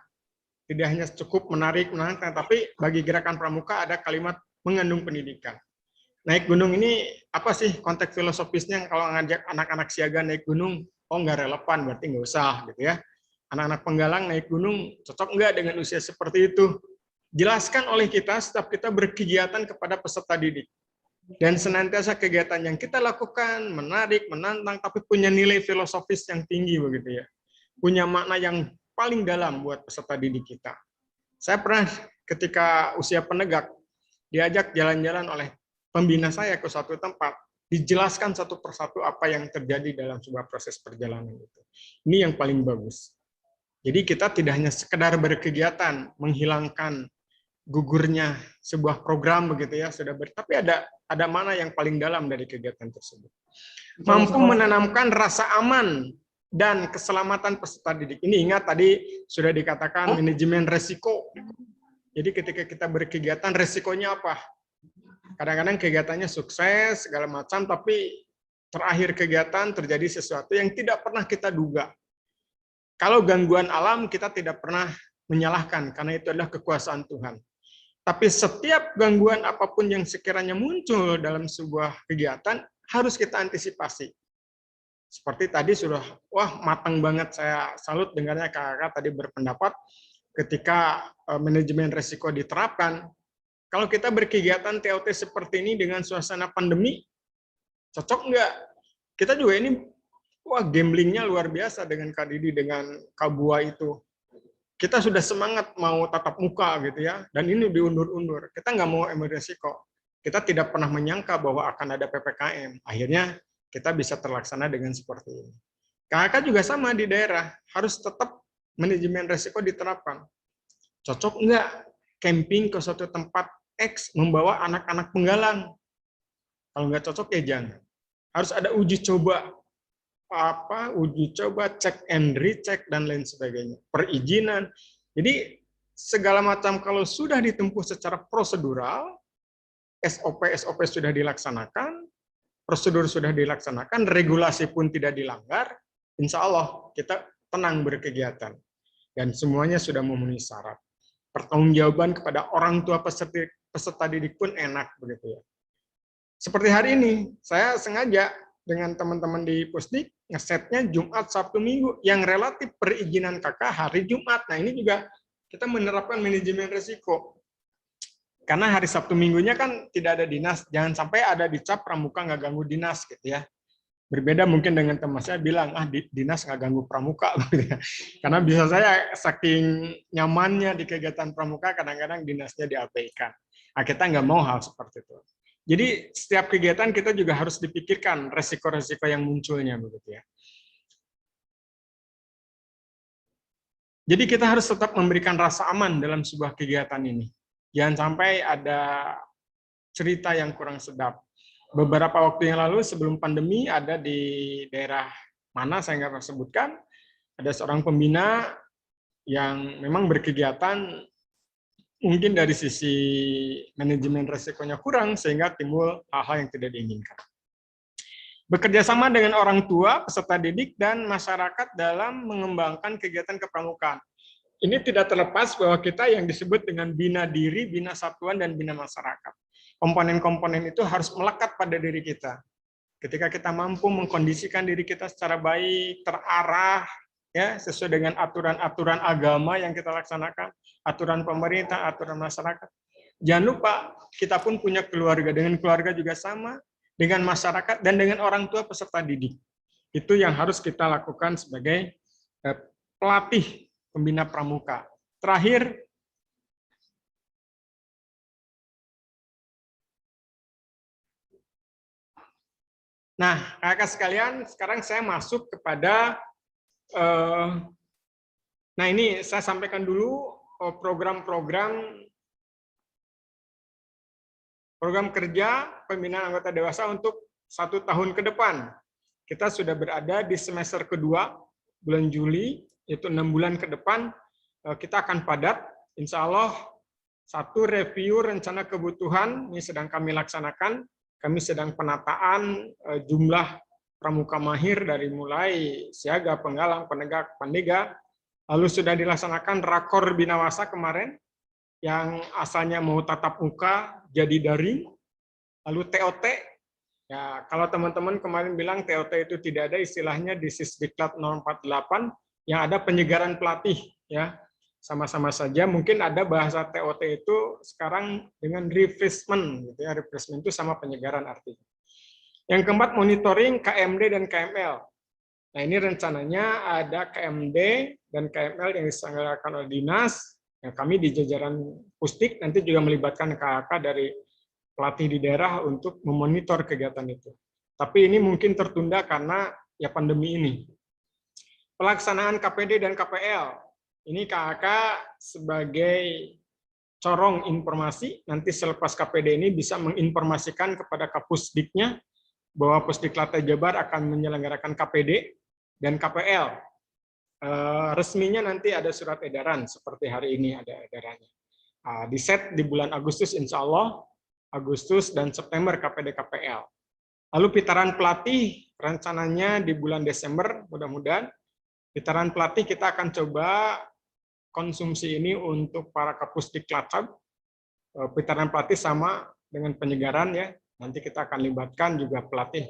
Tidak hanya cukup menarik, menantang, tapi bagi gerakan pramuka ada kalimat mengandung pendidikan. Naik gunung ini apa sih konteks filosofisnya? Kalau ngajak anak-anak siaga naik gunung, oh nggak relevan, berarti nggak usah gitu ya. Anak-anak penggalang naik gunung, cocok nggak dengan usia seperti itu? Jelaskan oleh kita setiap kita berkegiatan kepada peserta didik. Dan senantiasa kegiatan yang kita lakukan menarik, menantang, tapi punya nilai filosofis yang tinggi begitu ya. Punya makna yang paling dalam buat peserta didik kita. Saya pernah ketika usia penegak diajak jalan-jalan oleh pembina saya ke suatu tempat, dijelaskan satu persatu apa yang terjadi dalam sebuah proses perjalanan itu. Ini yang paling bagus. Jadi kita tidak hanya sekedar berkegiatan, menghilangkan gugurnya sebuah program begitu ya, tapi ada mana yang paling dalam dari kegiatan tersebut. Mampu menanamkan rasa aman dan keselamatan peserta didik. Ini ingat tadi sudah dikatakan manajemen resiko. Jadi ketika kita berkegiatan resikonya apa? Kadang-kadang kegiatannya sukses, segala macam, tapi terakhir kegiatan terjadi sesuatu yang tidak pernah kita duga. Kalau gangguan alam kita tidak pernah menyalahkan, karena itu adalah kekuasaan Tuhan. Tapi setiap gangguan apapun yang sekiranya muncul dalam sebuah kegiatan, harus kita antisipasi. Seperti tadi sudah, wah matang banget, saya salut dengarnya kakak tadi berpendapat, ketika manajemen risiko diterapkan, kalau kita berkegiatan TOT seperti ini dengan suasana pandemi, cocok nggak? Kita juga ini, wah gamblingnya luar biasa dengan Kak Didi, dengan Kak Bua itu. Kita sudah semangat mau tatap muka gitu ya, dan ini diundur-undur. Kita nggak mau ambil resiko. Kita tidak pernah menyangka bahwa akan ada PPKM. Akhirnya kita bisa terlaksana dengan seperti ini. Kakak juga sama di daerah, harus tetap manajemen resiko diterapkan. Cocok nggak camping ke suatu tempat X membawa anak-anak penggalang? Kalau nggak cocok ya jangan. Harus ada uji coba, uji coba, cek and recheck dan lain sebagainya, perizinan. Jadi segala macam kalau sudah ditempuh secara prosedural, SOP sudah dilaksanakan, prosedur sudah dilaksanakan, regulasi pun tidak dilanggar, insya Allah kita tenang berkegiatan dan semuanya sudah memenuhi syarat. Pertanggungjawaban kepada orang tua peserta didik pun enak begitu ya. Seperti hari ini, saya sengaja dengan teman-teman di Pusdik ngesetnya Jumat, Sabtu, Minggu yang relatif perizinan kakak hari Jumat. Nah ini juga kita menerapkan manajemen risiko. Karena hari Sabtu Minggunya kan tidak ada dinas, jangan sampai ada dicap pramuka nggak ganggu dinas gitu ya. Berbeda mungkin dengan teman saya bilang, dinas nggak ganggu pramuka. Karena bisa saya saking nyamannya di kegiatan pramuka, kadang-kadang dinasnya diabaikan. Nah, kita nggak mau hal seperti itu. Jadi setiap kegiatan kita juga harus dipikirkan resiko-resiko yang munculnya. Begitu ya. Jadi kita harus tetap memberikan rasa aman dalam sebuah kegiatan ini. Jangan sampai ada cerita yang kurang sedap. Beberapa waktu yang lalu sebelum pandemi ada di daerah mana saya nggak sebutkan, ada seorang pembina yang memang berkegiatan mungkin dari sisi manajemen resikonya kurang sehingga timbul hal-hal yang tidak diinginkan. Bekerja sama dengan orang tua, peserta didik, dan masyarakat dalam mengembangkan kegiatan kepramukaan. Ini tidak terlepas bahwa kita yang disebut dengan bina diri, bina satuan, dan bina masyarakat. Komponen-komponen itu harus melekat pada diri kita. Ketika kita mampu mengkondisikan diri kita secara baik, terarah, ya sesuai dengan aturan-aturan agama yang kita laksanakan, aturan pemerintah, aturan masyarakat. Jangan lupa, kita pun punya keluarga. Dengan keluarga juga sama, dengan masyarakat, dan dengan orang tua peserta didik. Itu yang harus kita lakukan sebagai pelatih pembina pramuka. Terakhir, nah, kakak sekalian, sekarang saya masuk kepada, nah ini saya sampaikan dulu program kerja pembinaan anggota dewasa untuk 1 tahun ke depan. Kita sudah berada di semester kedua, bulan Juli, yaitu 6 bulan ke depan, kita akan padat, insya Allah, 1 review rencana kebutuhan, ini sedang kami laksanakan. Kami sedang penataan jumlah pramuka mahir dari mulai siaga, penggalang, penegak, pandega. Lalu sudah dilaksanakan rakor binawasa kemarin, yang asalnya mau tatap muka jadi daring. Lalu TOT, ya kalau teman-teman kemarin bilang TOT itu tidak ada, istilahnya di Sisdiklat 048, yang ada penyegaran pelatih, ya. Sama-sama saja, mungkin ada bahasa TOT itu sekarang dengan refreshment, gitu ya. Refreshment itu sama penyegaran artinya. Yang keempat, monitoring KMD dan KML. Nah ini rencananya ada KMD dan KML yang diselenggarakan oleh dinas. Yang kami di jajaran Pusdik nanti juga melibatkan kakak dari pelatih di daerah untuk memonitor kegiatan itu. Tapi ini mungkin tertunda karena ya pandemi ini. Pelaksanaan KPD dan KPL. Ini kakak sebagai corong informasi, nanti selepas KPD ini bisa menginformasikan kepada Kapusdiknya bahwa Pusdiklat Jabar akan menyelenggarakan KPD dan KPL. Resminya nanti ada surat edaran, seperti hari ini ada edarannya. Di set di bulan Agustus insya Allah, Agustus, dan September KPD KPL. Lalu pitaran pelatih rencananya di bulan Desember, mudah-mudahan. Pitaran pelatih kita akan coba konsumsi ini untuk para kapus di Cilacap. Pitaran pelatih sama dengan penyegaran ya. Nanti kita akan libatkan juga pelatih.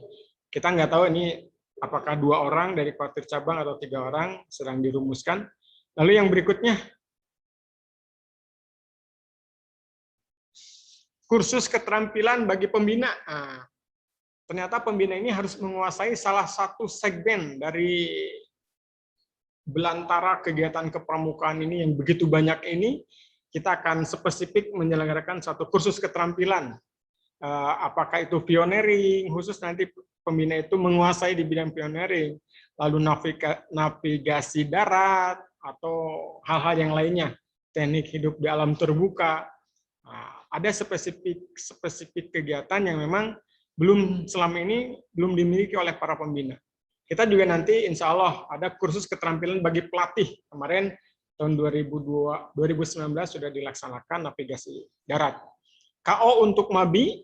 Kita nggak tahu ini apakah 2 orang dari kuartir cabang atau 3 orang, sedang dirumuskan. Lalu yang berikutnya, kursus keterampilan bagi pembina. Nah, ternyata pembina ini harus menguasai salah satu segmen dari belantara kegiatan kepramukaan ini yang begitu banyak ini. Kita akan spesifik menyelenggarakan satu kursus keterampilan. Apakah itu pioneering, khusus nanti pembina itu menguasai di bidang pioneering, lalu navigasi darat, atau hal-hal yang lainnya, teknik hidup di alam terbuka. Nah, ada spesifik kegiatan yang memang selama ini belum dimiliki oleh para pembina. Kita juga nanti insya Allah ada kursus keterampilan bagi pelatih. Kemarin tahun 2019 sudah dilaksanakan navigasi darat. KO untuk MABI,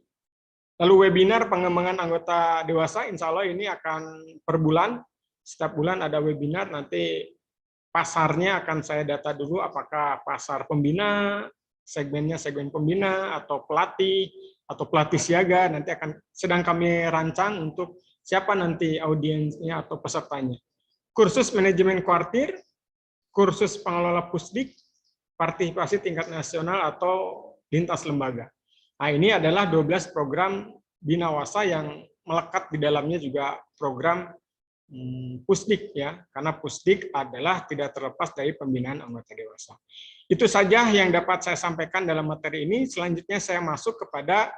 lalu webinar pengembangan anggota dewasa, insya Allah ini akan per bulan. Setiap bulan ada webinar, nanti pasarnya akan saya data dulu apakah pasar pembina, segmennya segmen pembina, atau pelatih siaga, nanti akan sedang kami rancang untuk siapa nanti audiensnya atau pesertanya. Kursus manajemen kuartir, kursus pengelola pusdik, partisipasi tingkat nasional atau lintas lembaga. Nah, ini adalah 12 program binawasa yang melekat di dalamnya juga program pusdik ya, karena pusdik adalah tidak terlepas dari pembinaan anggota dewasa. Itu saja yang dapat saya sampaikan dalam materi ini. Selanjutnya saya masuk kepada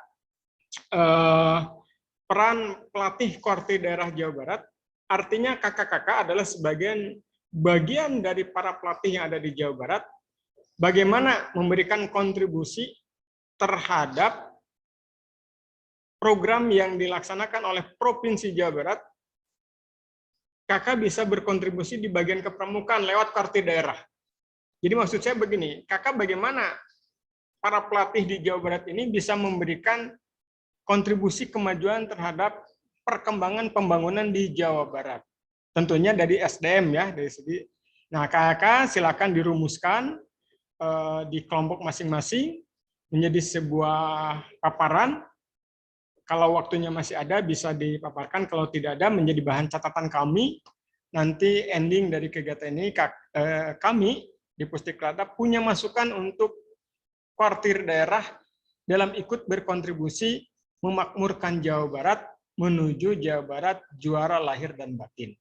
peran pelatih kuartir daerah Jawa Barat. Artinya kakak-kakak adalah bagian dari para pelatih yang ada di Jawa Barat. Bagaimana memberikan kontribusi terhadap program yang dilaksanakan oleh Provinsi Jawa Barat. Kakak bisa berkontribusi di bagian kepramukaan lewat kuartir daerah. Jadi maksud saya begini, kakak bagaimana para pelatih di Jawa Barat ini bisa memberikan kontribusi kemajuan terhadap perkembangan pembangunan di Jawa Barat. Tentunya dari SDM ya, dari segi. Nah, kakak silakan dirumuskan di kelompok masing-masing menjadi sebuah paparan. Kalau waktunya masih ada bisa dipaparkan, kalau tidak ada menjadi bahan catatan kami. Nanti ending dari kegiatan ini kami di Pusdik Cilacap punya masukan untuk kuartir daerah dalam ikut berkontribusi memakmurkan Jawa Barat menuju Jawa Barat juara lahir dan batin.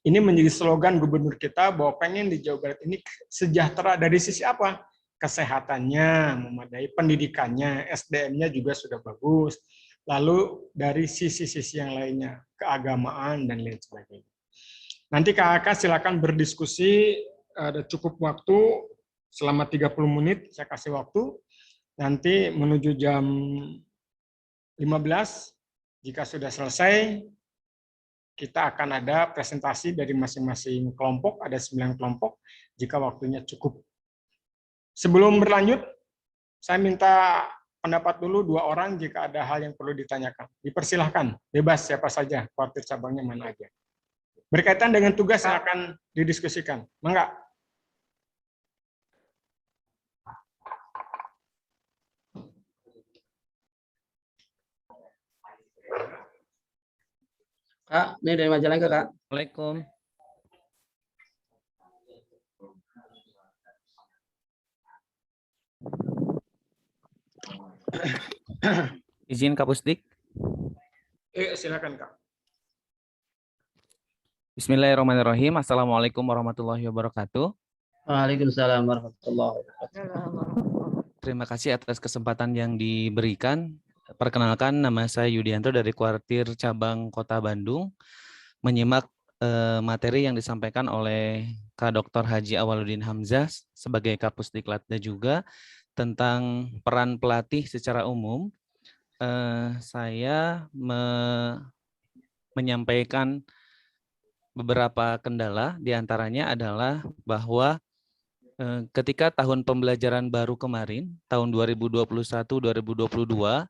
Ini menjadi slogan gubernur kita bahwa pengen di Jawa Barat ini sejahtera dari sisi apa? Kesehatannya memadai, pendidikannya, SDM-nya juga sudah bagus. Lalu dari sisi-sisi yang lainnya, keagamaan dan lain sebagainya. Nanti kakak silakan berdiskusi, ada cukup waktu selama 30 menit saya kasih waktu. Nanti menuju jam 15, jika sudah selesai, kita akan ada presentasi dari masing-masing kelompok, ada 9 kelompok, jika waktunya cukup. Sebelum berlanjut, saya minta pendapat dulu 2 orang jika ada hal yang perlu ditanyakan. Dipersilahkan, bebas siapa saja, kuartir cabangnya mana aja. Berkaitan dengan tugas yang akan didiskusikan. Mangga. Kak, ini dari Majalengka, Kak. Assalamualaikum. Izin Kak Pusdik. Silakan Kak. Bismillahirrahmanirrahim. Assalamualaikum warahmatullahi wabarakatuh. Waalaikumsalam warahmatullahi wabarakatuh. Terima kasih atas kesempatan yang diberikan. Perkenalkan, nama saya Yudianto dari Kuartir Cabang Kota Bandung. Menyimak materi yang disampaikan oleh Kak Dr. Haji Awaludin Hamzah sebagai Kapusdik Latda juga tentang peran pelatih secara umum. Saya menyampaikan beberapa kendala, diantaranya adalah bahwa ketika tahun pembelajaran baru kemarin, tahun 2021-2022,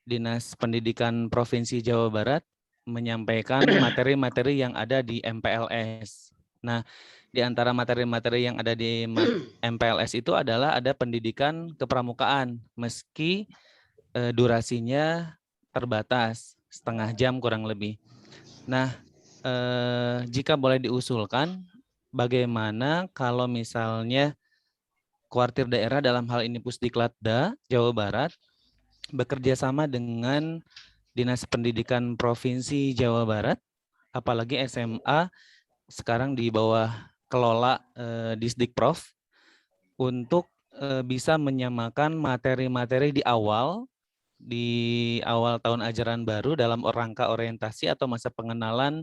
Dinas Pendidikan Provinsi Jawa Barat menyampaikan materi-materi yang ada di MPLS. Nah, di antara materi-materi yang ada di MPLS itu adalah ada pendidikan kepramukaan, meski durasinya terbatas, setengah jam kurang lebih. Nah, jika boleh diusulkan, bagaimana kalau misalnya kuartir daerah dalam hal ini Pusdiklatda Jawa Barat bekerja sama dengan Dinas Pendidikan Provinsi Jawa Barat, apalagi SMA sekarang di bawah kelola Disdikprov, untuk bisa menyamakan materi-materi di awal tahun ajaran baru dalam rangka orientasi atau masa pengenalan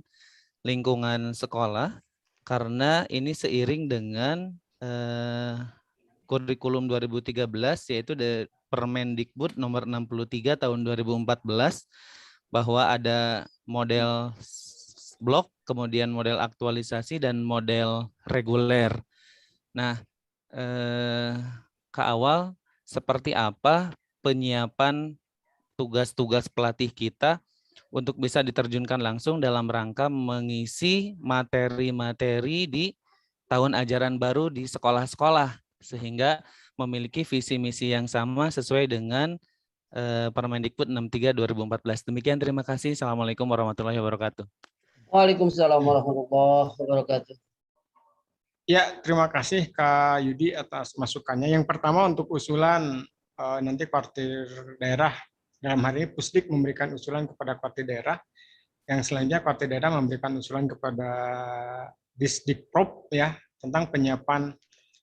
lingkungan sekolah, karena ini seiring dengan kurikulum 2013, yaitu Permendikbud nomor 63 tahun 2014, bahwa ada model blok, kemudian model aktualisasi, dan model reguler. Nah, ke awal seperti apa penyiapan tugas-tugas pelatih kita untuk bisa diterjunkan langsung dalam rangka mengisi materi-materi di tahun ajaran baru di sekolah-sekolah, sehingga memiliki visi misi yang sama sesuai dengan Permendikbud 63 2014. Demikian, terima kasih. Assalamualaikum warahmatullahi wabarakatuh. Waalaikumsalam warahmatullahi wabarakatuh. Ya, terima kasih Kak Yudi atas masukannya. Yang pertama untuk usulan nanti kuartir daerah, dalam hari ini Pusdik memberikan usulan kepada kuartir daerah, yang selanjutnya kuartir daerah memberikan usulan kepada Disdikprov ya tentang penyiapan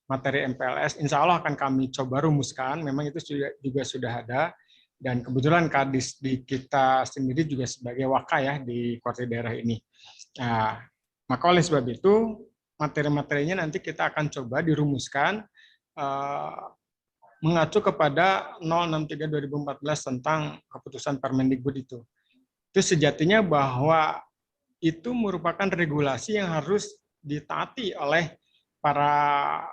materi MPLS. Insya Allah akan kami coba rumuskan. Memang itu juga sudah ada, dan kebetulan Kadisdik kita sendiri juga sebagai waka ya di kuartir daerah ini. Nah, maka oleh sebab itu materi-materinya nanti kita akan coba dirumuskan mengacu kepada 063 2014 tentang keputusan Permendikbud itu. Itu sejatinya bahwa itu merupakan regulasi yang harus ditaati oleh para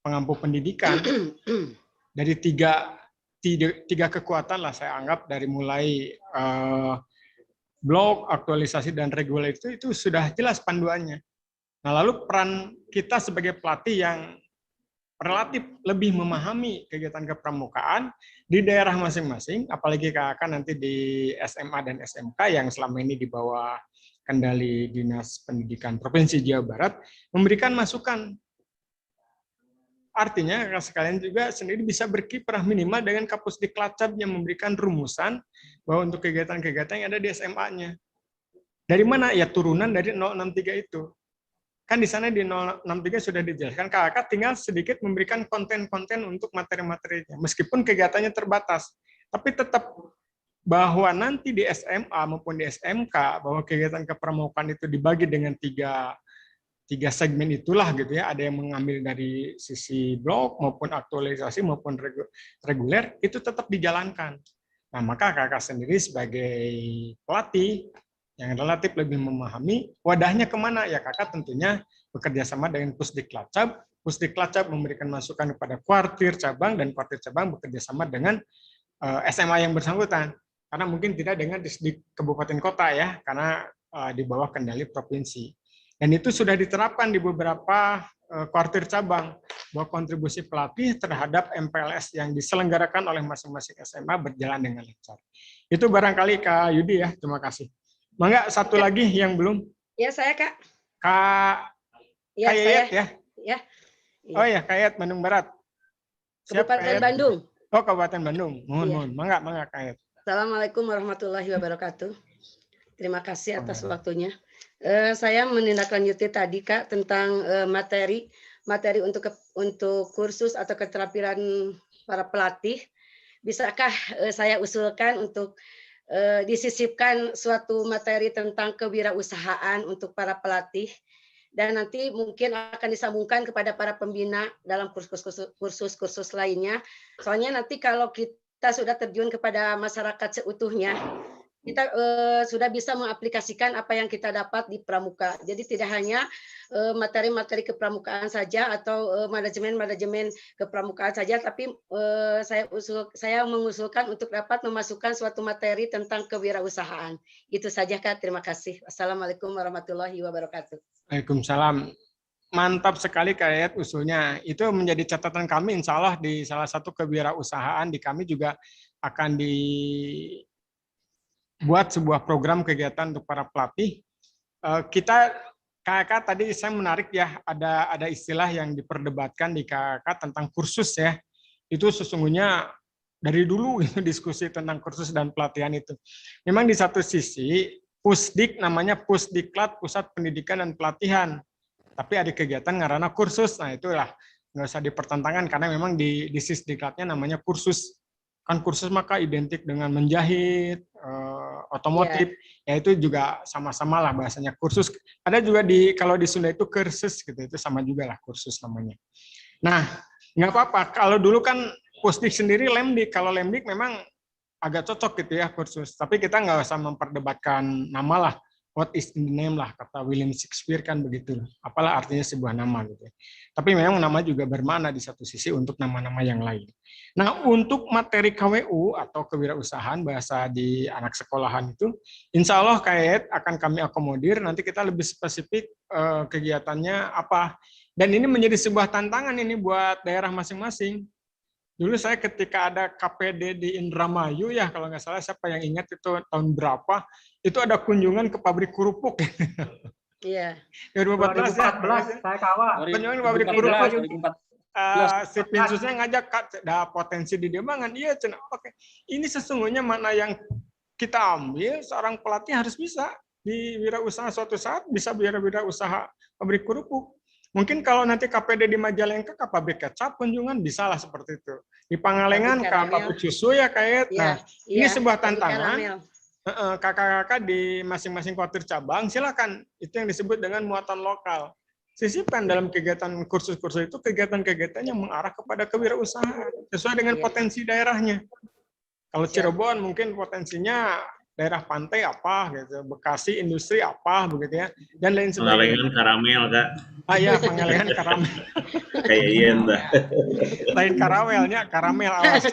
pengampu pendidikan dari tiga kekuatan lah saya anggap, dari mulai blok, aktualisasi, dan reguler itu sudah jelas panduannya. Nah, lalu peran kita sebagai pelatih yang relatif lebih memahami kegiatan kepramukaan di daerah masing-masing, apalagi kakak nanti di SMA dan SMK yang selama ini di bawah kendali Dinas Pendidikan Provinsi Jawa Barat, memberikan masukan. Artinya kakak sekalian juga sendiri bisa berkiprah minimal dengan Kapusdiklacab yang memberikan rumusan bahwa untuk kegiatan-kegiatan yang ada di SMA-nya. Dari mana? Ya turunan dari 063 itu. Kan di sana di 063 sudah dijelaskan, kakak tinggal sedikit memberikan konten-konten untuk materi-materinya. Meskipun kegiatannya terbatas, tapi tetap bahwa nanti di SMA maupun di SMK, bahwa kegiatan kepramukaan itu dibagi dengan tiga segmen itulah gitu ya. Ada yang mengambil dari sisi blok maupun aktualisasi maupun reguler, itu tetap dijalankan. Nah, maka kakak sendiri sebagai pelatih yang relatif lebih memahami wadahnya kemana, ya kakak tentunya bekerja sama dengan Pusdiklacab. Pusdiklacab memberikan masukan kepada kuartir cabang, dan kuartir cabang bekerja sama dengan SMA yang bersangkutan. Karena mungkin tidak dengan Disdik kabupaten kota ya, karena di bawah kendali provinsi. Dan itu sudah diterapkan di beberapa kuartir cabang, bahwa kontribusi pelatih terhadap MPLS yang diselenggarakan oleh masing-masing SMA berjalan dengan lancar. Itu barangkali Kak Yudi ya, terima kasih. Mangga satu lagi yang belum. Ya, saya Kak. Kak Ya, Yayat saya. Ya. Oh ya, Kak Yayat Bandung Barat. Siap, Kabupaten Bandung. Oh, Kabupaten Bandung. Mohon. Mangga Kak Yayat. Assalamualaikum warahmatullahi wabarakatuh. Terima kasih atas waktunya. Saya menindaklanjuti tadi Kak tentang materi untuk kursus atau keterampilan para pelatih. Bisakah saya usulkan untuk disisipkan suatu materi tentang kewirausahaan untuk para pelatih, dan nanti mungkin akan disambungkan kepada para pembina dalam kursus-kursus lainnya. Soalnya nanti kalau kita sudah terjun kepada masyarakat seutuhnya, kita sudah bisa mengaplikasikan apa yang kita dapat di pramuka. Jadi tidak hanya materi-materi kepramukaan saja atau manajemen-manajemen kepramukaan saja, tapi saya mengusulkan untuk dapat memasukkan suatu materi tentang kewirausahaan. Itu saja Kak, terima kasih. Assalamualaikum warahmatullahi wabarakatuh. Waalaikumsalam. Mantap sekali Kak Yayat usulnya. Itu menjadi catatan kami, insya Allah di salah satu kewirausahaan di kami juga akan dibuat sebuah program kegiatan untuk para pelatih. Kita KK tadi saya menarik ya, ada istilah yang diperdebatkan di KK tentang kursus ya. Itu sesungguhnya dari dulu diskusi tentang kursus dan pelatihan itu. Memang di satu sisi Pusdik namanya Pusdiklat, Pusat Pendidikan dan Pelatihan. Tapi ada kegiatan ngarana kursus. Nah itulah nggak usah dipertentangkan karena memang di Sisdiklatnya namanya kursus. Kan kursus maka identik dengan menjahit, otomotif, ya itu juga sama-sama lah bahasanya kursus. Ada juga kalau di Sunda itu kursus gitu, itu sama juga lah kursus namanya. Nah nggak apa-apa. Kalau dulu kan Pusdik sendiri Lemdik. Kalau Lemdik memang agak cocok gitu ya kursus. Tapi kita nggak usah memperdebatkan nama lah. What is in the name lah, kata William Shakespeare kan begitu. Apalah artinya sebuah nama gitu. Tapi memang nama juga bermakna di satu sisi untuk nama-nama yang lain. Nah untuk materi KWU atau kewirausahaan bahasa di anak sekolahan itu, insya Allah KAED akan kami akomodir, nanti kita lebih spesifik kegiatannya apa. Dan ini menjadi sebuah tantangan ini buat daerah masing-masing. Dulu saya ketika ada KPD di Indramayu ya, kalau nggak salah siapa yang ingat itu tahun berapa, itu ada kunjungan ke pabrik kerupuk. Iya. 2014 saya kawal. Kunjungan ke pabrik kerupuk. Si Pinsusnya ngajak, Kak, ada potensi di Demangan. Iya, Cina. Oke. Ini sesungguhnya mana yang kita ambil, seorang pelatih harus bisa di wirausaha suatu saat, bisa wirausaha pabrik kerupuk. Mungkin kalau nanti KPD di Majalengka ke pabrik kecap kunjungan bisa lah seperti itu. Di Pangalengan ke pabrik susu ya kayak. Nah, ini sebuah tantangan. Kakak-kakak di masing-masing kuartir cabang silakan. Itu yang disebut dengan muatan lokal. Sisipkan dalam kegiatan kursus-kursus itu kegiatan-kegiatan yang mengarah kepada kewirausahaan sesuai dengan potensi daerahnya. Kalau Cirebon mungkin potensinya daerah pantai apa gitu, Bekasi industri apa begitu ya, dan lain sebagainya. Pangalengan karamel Kak. Ah ya, Pangalengan karamel. Kayak iya dah. Lain karamelnya, karamel awas.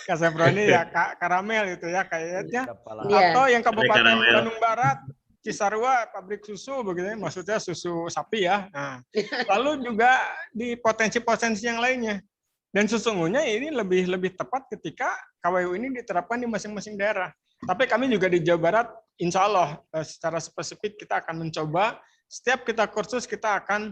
Kaseproni ya karamel itu ya kayaknya. Atau yang Kabupaten Bandung Barat, Cisarua pabrik susu begitu ya, maksudnya susu sapi ya. Nah, lalu juga di potensi-potensi yang lainnya. Dan sesungguhnya ini lebih tepat ketika KWU ini diterapkan di masing-masing daerah. Tapi kami juga di Jawa Barat, insya Allah secara spesifik kita akan mencoba, setiap kita kursus kita akan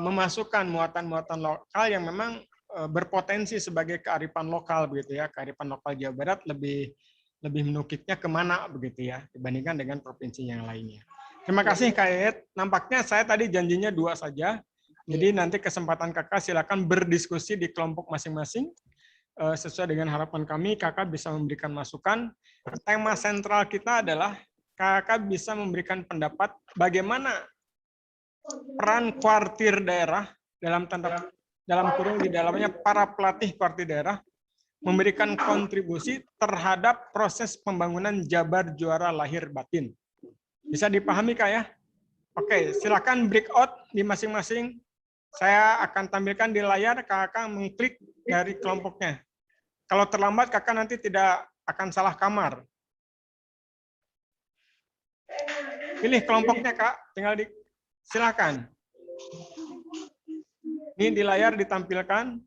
memasukkan muatan-muatan lokal yang memang berpotensi sebagai kearifan lokal begitu ya. Kearifan lokal Jawa Barat lebih menukiknya kemana begitu ya, dibandingkan dengan provinsi yang lainnya. Terima kasih Kak Yayat. Nampaknya saya tadi janjinya 2 saja. Jadi nanti kesempatan kakak silakan berdiskusi di kelompok masing-masing. Sesuai dengan harapan kami, kakak bisa memberikan masukan. Tema sentral kita adalah kakak bisa memberikan pendapat bagaimana peran kuartir daerah dalam kurung di dalamnya para pelatih kuartir daerah memberikan kontribusi terhadap proses pembangunan Jabar Juara Lahir Batin. Bisa dipahami Kak ya? Oke, silakan breakout di masing-masing. Saya akan tampilkan di layar, kakak mengklik dari kelompoknya. Kalau terlambat, kakak nanti tidak akan salah kamar. Pilih kelompoknya, Kak. Tinggal silakan. Ini di layar ditampilkan.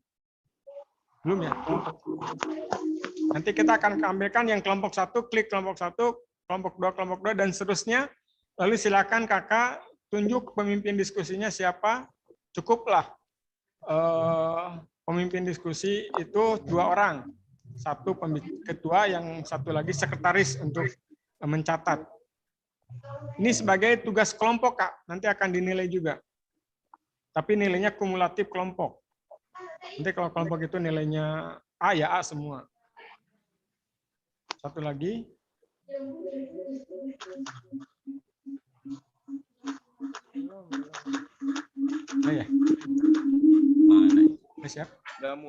Belum ya? Nanti kita akan tampilkan yang kelompok 1, klik kelompok 1, kelompok 2, dan seterusnya. Lalu silakan kakak tunjuk pemimpin diskusinya siapa. Cukuplah pemimpin diskusi itu 2 orang, 1 ketua, yang 1 lagi sekretaris untuk mencatat. Ini sebagai tugas kelompok Kak, nanti akan dinilai juga. Tapi nilainya kumulatif kelompok. Nanti kalau kelompok itu nilainya A ya A semua. 1 lagi. Oh ya. Siap.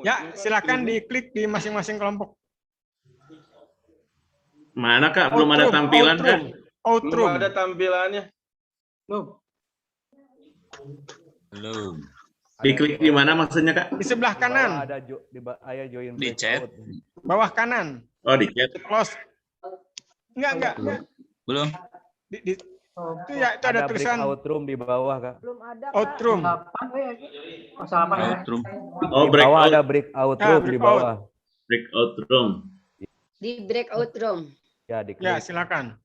Ya, silakan diklik di masing-masing kelompok. Mana Kak? Belum ada tampilan Kak? Belum ada tampilannya. Belum. Diklik di mana maksudnya Kak? Di sebelah kanan. Ada join Di chat. breakout. Bawah kanan. Oh di chat. Close. Enggak. Belum. Itu ya, itu ada tulisan breakout room di bawah, Kak. Belum ada, outroom. Outroom. Oh Di bawah breakout. ada breakout room di bawah. Breakout room. Di breakout room. Ya, diklik. Ya, silakan.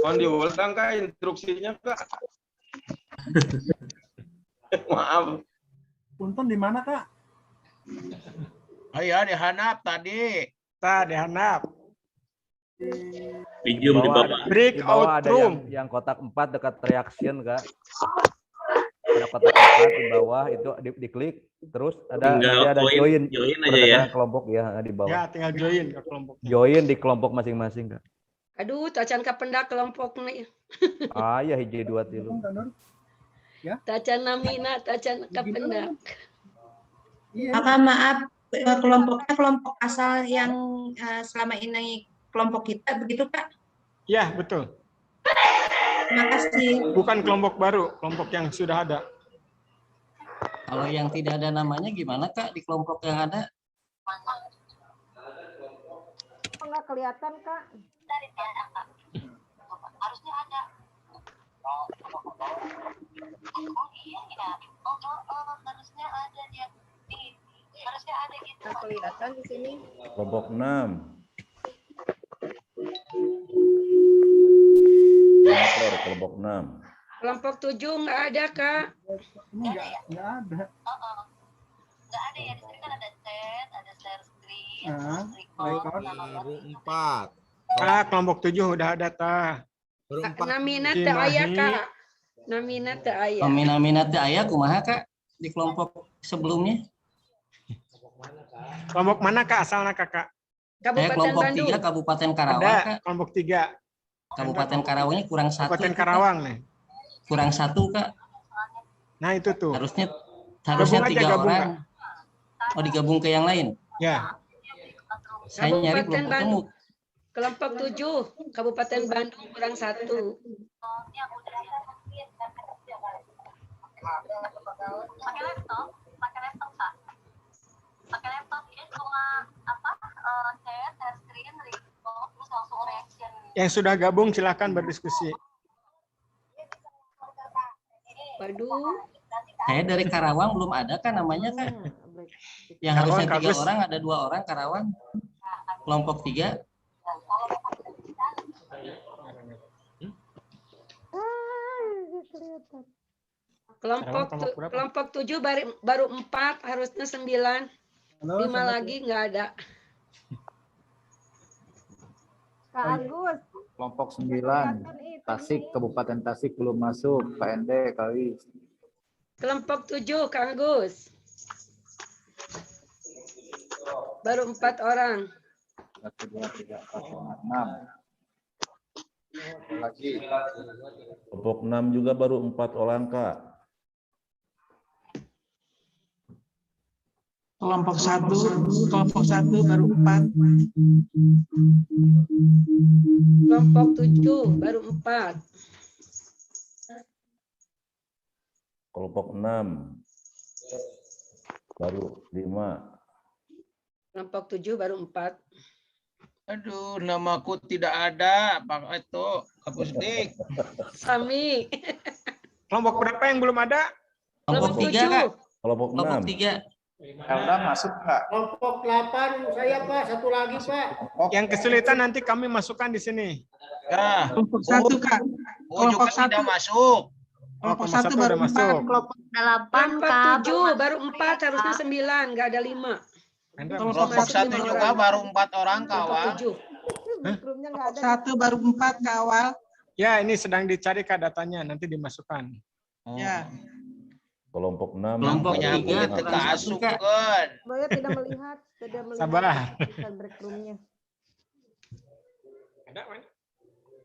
Mohon diulang Kak instruksinya Kak. Maaf. Punten di mana Kak? Iya di Hanap tadi. Di Hanap. Medium di bawah. Di bawah Breakout ada room. yang kotak 4 dekat reaction, Kak. Ada kotak 4 di bawah itu diklik, terus Tinggal nanti ada join aja ya. berdasarkan kelompok ya di bawah. Ya, tinggal join ke kelompok. Join di kelompok masing-masing, Kak. Aduh, tacan kapendak kelompok nih. Ah, ya hiji 2 3. Tacan namina, tacan kapendak. Kakak maaf, kelompoknya kelompok asal yang selama ini kelompok kita, begitu Kak? Ya, betul. Terima kasih. Bukan kelompok baru, kelompok yang sudah ada. Kalau yang tidak ada namanya gimana Kak di kelompok yang ada? Nggak kelihatan, Kak. Harusnya ada. Oh iya ya. Harusnya ada dia. Harusnya ada gitu. Nggak kelihatan di sini. Kelompok 6. Motor kelompok 6. Kelompok 7 nggak ada, Kak. Enggak ada. Nggak ada ya, di sini kan ada chat, ada share screen, Record. Baru 4. Kelompok 7 udah ada Namina teu aya, Kak. Namina teu aya. Nominat teh aya kumaha Kak di kelompok sebelumnya? Kelompok mana Kak asalnya Kakak? Saya kelompok 3 Kabupaten Karawang Ada, Kak. kelompok 3. Kabupaten Karawangnya kurang 1. Kabupaten Karawang nih. Kurang 1 Kak. Nah itu tuh. Harusnya Gabung aja, 3 gabung, orang. Oh digabung ke yang lain. Ya. Saya nyari belum Kabupaten ketemu. Kelompok 7, Kabupaten Bandung kurang 1. Pakai laptop Kak. Pakai laptop ini cuma chat, share screen, record, terus langsung reaction. Yang sudah gabung silakan berdiskusi. Waduh. Saya dari Karawang belum ada kan namanya Kak. Yang harusnya 3 orang ada 2 orang Karawang. Kelompok 3. Kelompok 7 baru 4, harusnya 9. 5 lagi nggak ada. Kak Agus. Kelompok 9, Tasik, Kabupaten Tasik belum masuk, KND kali. Kelompok 7, Kang Gus. Baru 4 orang. 1, 2, 3, 4, 5, 6. Lagi. Kelompok 6 juga baru 4 orang Kak. Kelompok 1 baru 4. Kelompok 7 baru 4. Kelompok 6 baru 5. Kelompok 7 baru 4. Aduh, namaku tidak ada, Pak itu, Kapusdik. Sami. Kelompok berapa yang belum ada? Kelompok 3 Kak. Kelompok 6. 3. Udah masuk Kak. Kelompok 8 saya Pak, satu lagi Pak. Yang kesulitan nanti kami masukkan di sini. Ya. Kelompok 1 Kak. Oh juga tidak masuk. Kelompok 1 baru 4. Kelompok 8, Kak. 7 baru 4, harusnya 9, nggak ada 5. Kelompok 1 juga baru 4 orang kawan. Kelompok 1 baru 4 kawal. Ya, ini sedang dicari Kak datanya, nanti dimasukkan. Ya. Kelompok 6. Kelompoknya 3 termasukkan. Saya tidak melihat. Sabar. Break room-nya.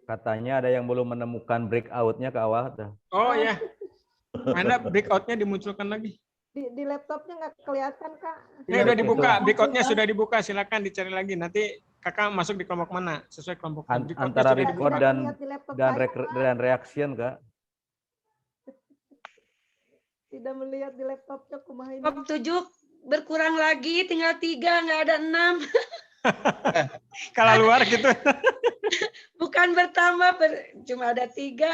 Katanya ada yang belum menemukan breakout-nya ke awal. Oh ya. Mana breakout-nya dimunculkan lagi? Di laptopnya nggak kelihatan, Kak. Ini udah dibuka, breakout-nya sudah dibuka, silakan dicari lagi. Nanti kakak masuk di kelompok mana sesuai kelompok. Antara record dan reaction, Kak. Tidak melihat di laptopnya kumaha ini. Kelompok 7 berkurang lagi, tinggal 3, nggak ada 6. Kalau luar gitu. Bukan bertambah, cuma ada 3.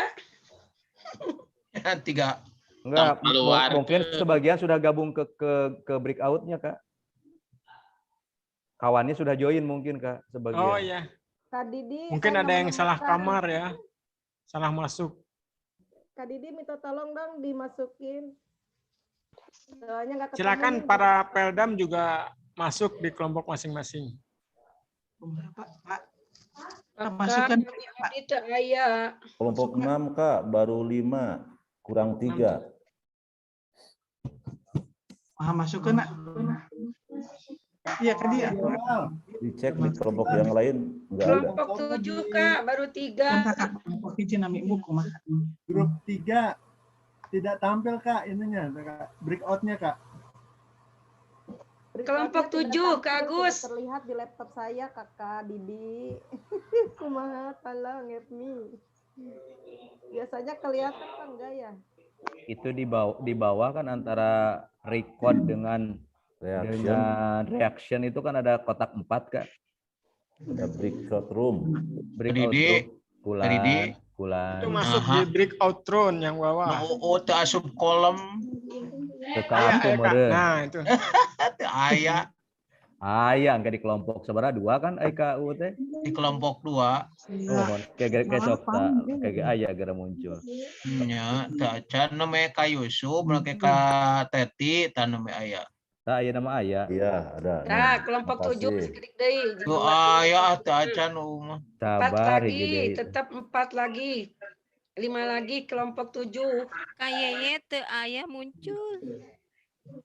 3. Enggak, mungkin sebagian sudah gabung ke breakout-nya, Kak. Kawannya sudah join mungkin, Kak, sebagian. Oh iya. Kak Didi, Mungkin ada yang salah kamar ya. Salah masuk. Kak Didi minta tolong dong dimasukin. Soalnya nggak ketemu. Silakan para Peldam juga masuk di kelompok masing-masing. Masukkan itu ayah. Kelompok 6, Kak, baru 5, kurang 3. Masukkan, Nak. Iya, Kak dia. Dicek di kelompok yang lain enggak ada. Kelompok 7, Kak, baru 3. Kelompok izin ambil buku, Mas. Grup 3 tidak tampil, Kak, ininya, Kak. Breakout-nya, Kak. Kelompok 7, Kak Agus. Terlihat di laptop saya, Kakak Didi. Kumaha, tolong help me. Biasanya kelihatan kan enggak ya? Itu di bawah kan antara record dengan reaction itu kan ada kotak 4, Kak. Ada breakout room. Breakout room. Kulan. Itu masuk di breakout room yang bawah. Oh, teu asup kolom. Nah, itu. Aya. Aya enggak di kelompok sabaraha 2 kan IKU teh? Di kelompok 2. Oh, kayak sok kayak aya gara muncul. Nya, teu acan namanya Ka Yusuf, make Ka Teti, tan namanya aya. Tah aya nama aya. Iya, ada. Nah, kelompok 7 sekedik deui. Teu aya teu acan umah. 4 lagi, tetap 4 lagi. 5 lagi kelompok 7. Kayaknya teu aya muncul.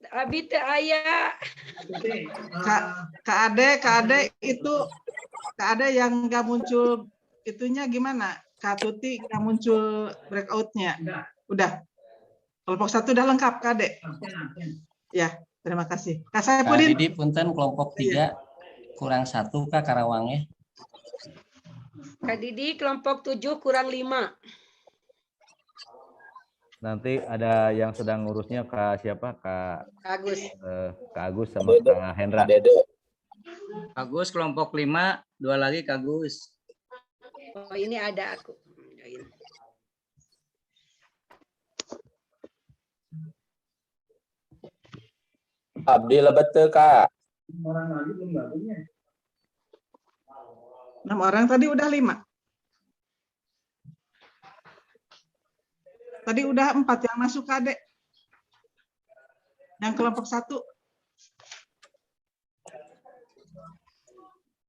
Abi teu aya. Kak Ade itu Kak Ade yang nggak muncul itunya gimana? Kak Tuti nggak muncul breakout-nya. Udah. Kelompok 1 udah lengkap, Kak Ade. Ya, terima kasih. Kak Saipudin. Didi punten kelompok 3 kurang 1, Kak, Karawangnya. Kak Didi kelompok 7 kurang 5. Nanti ada yang sedang ngurusnya Kak siapa? Kak Agus. Kak Agus sama Kak Hendra. Agus kelompok 5, 2 lagi Kak Agus. Oh, ini ada aku. Abdi lebet teu, Kak. 6 orang tadi udah 5. Tadi udah 4 yang masuk, Kak Ade. Yang kelompok 1.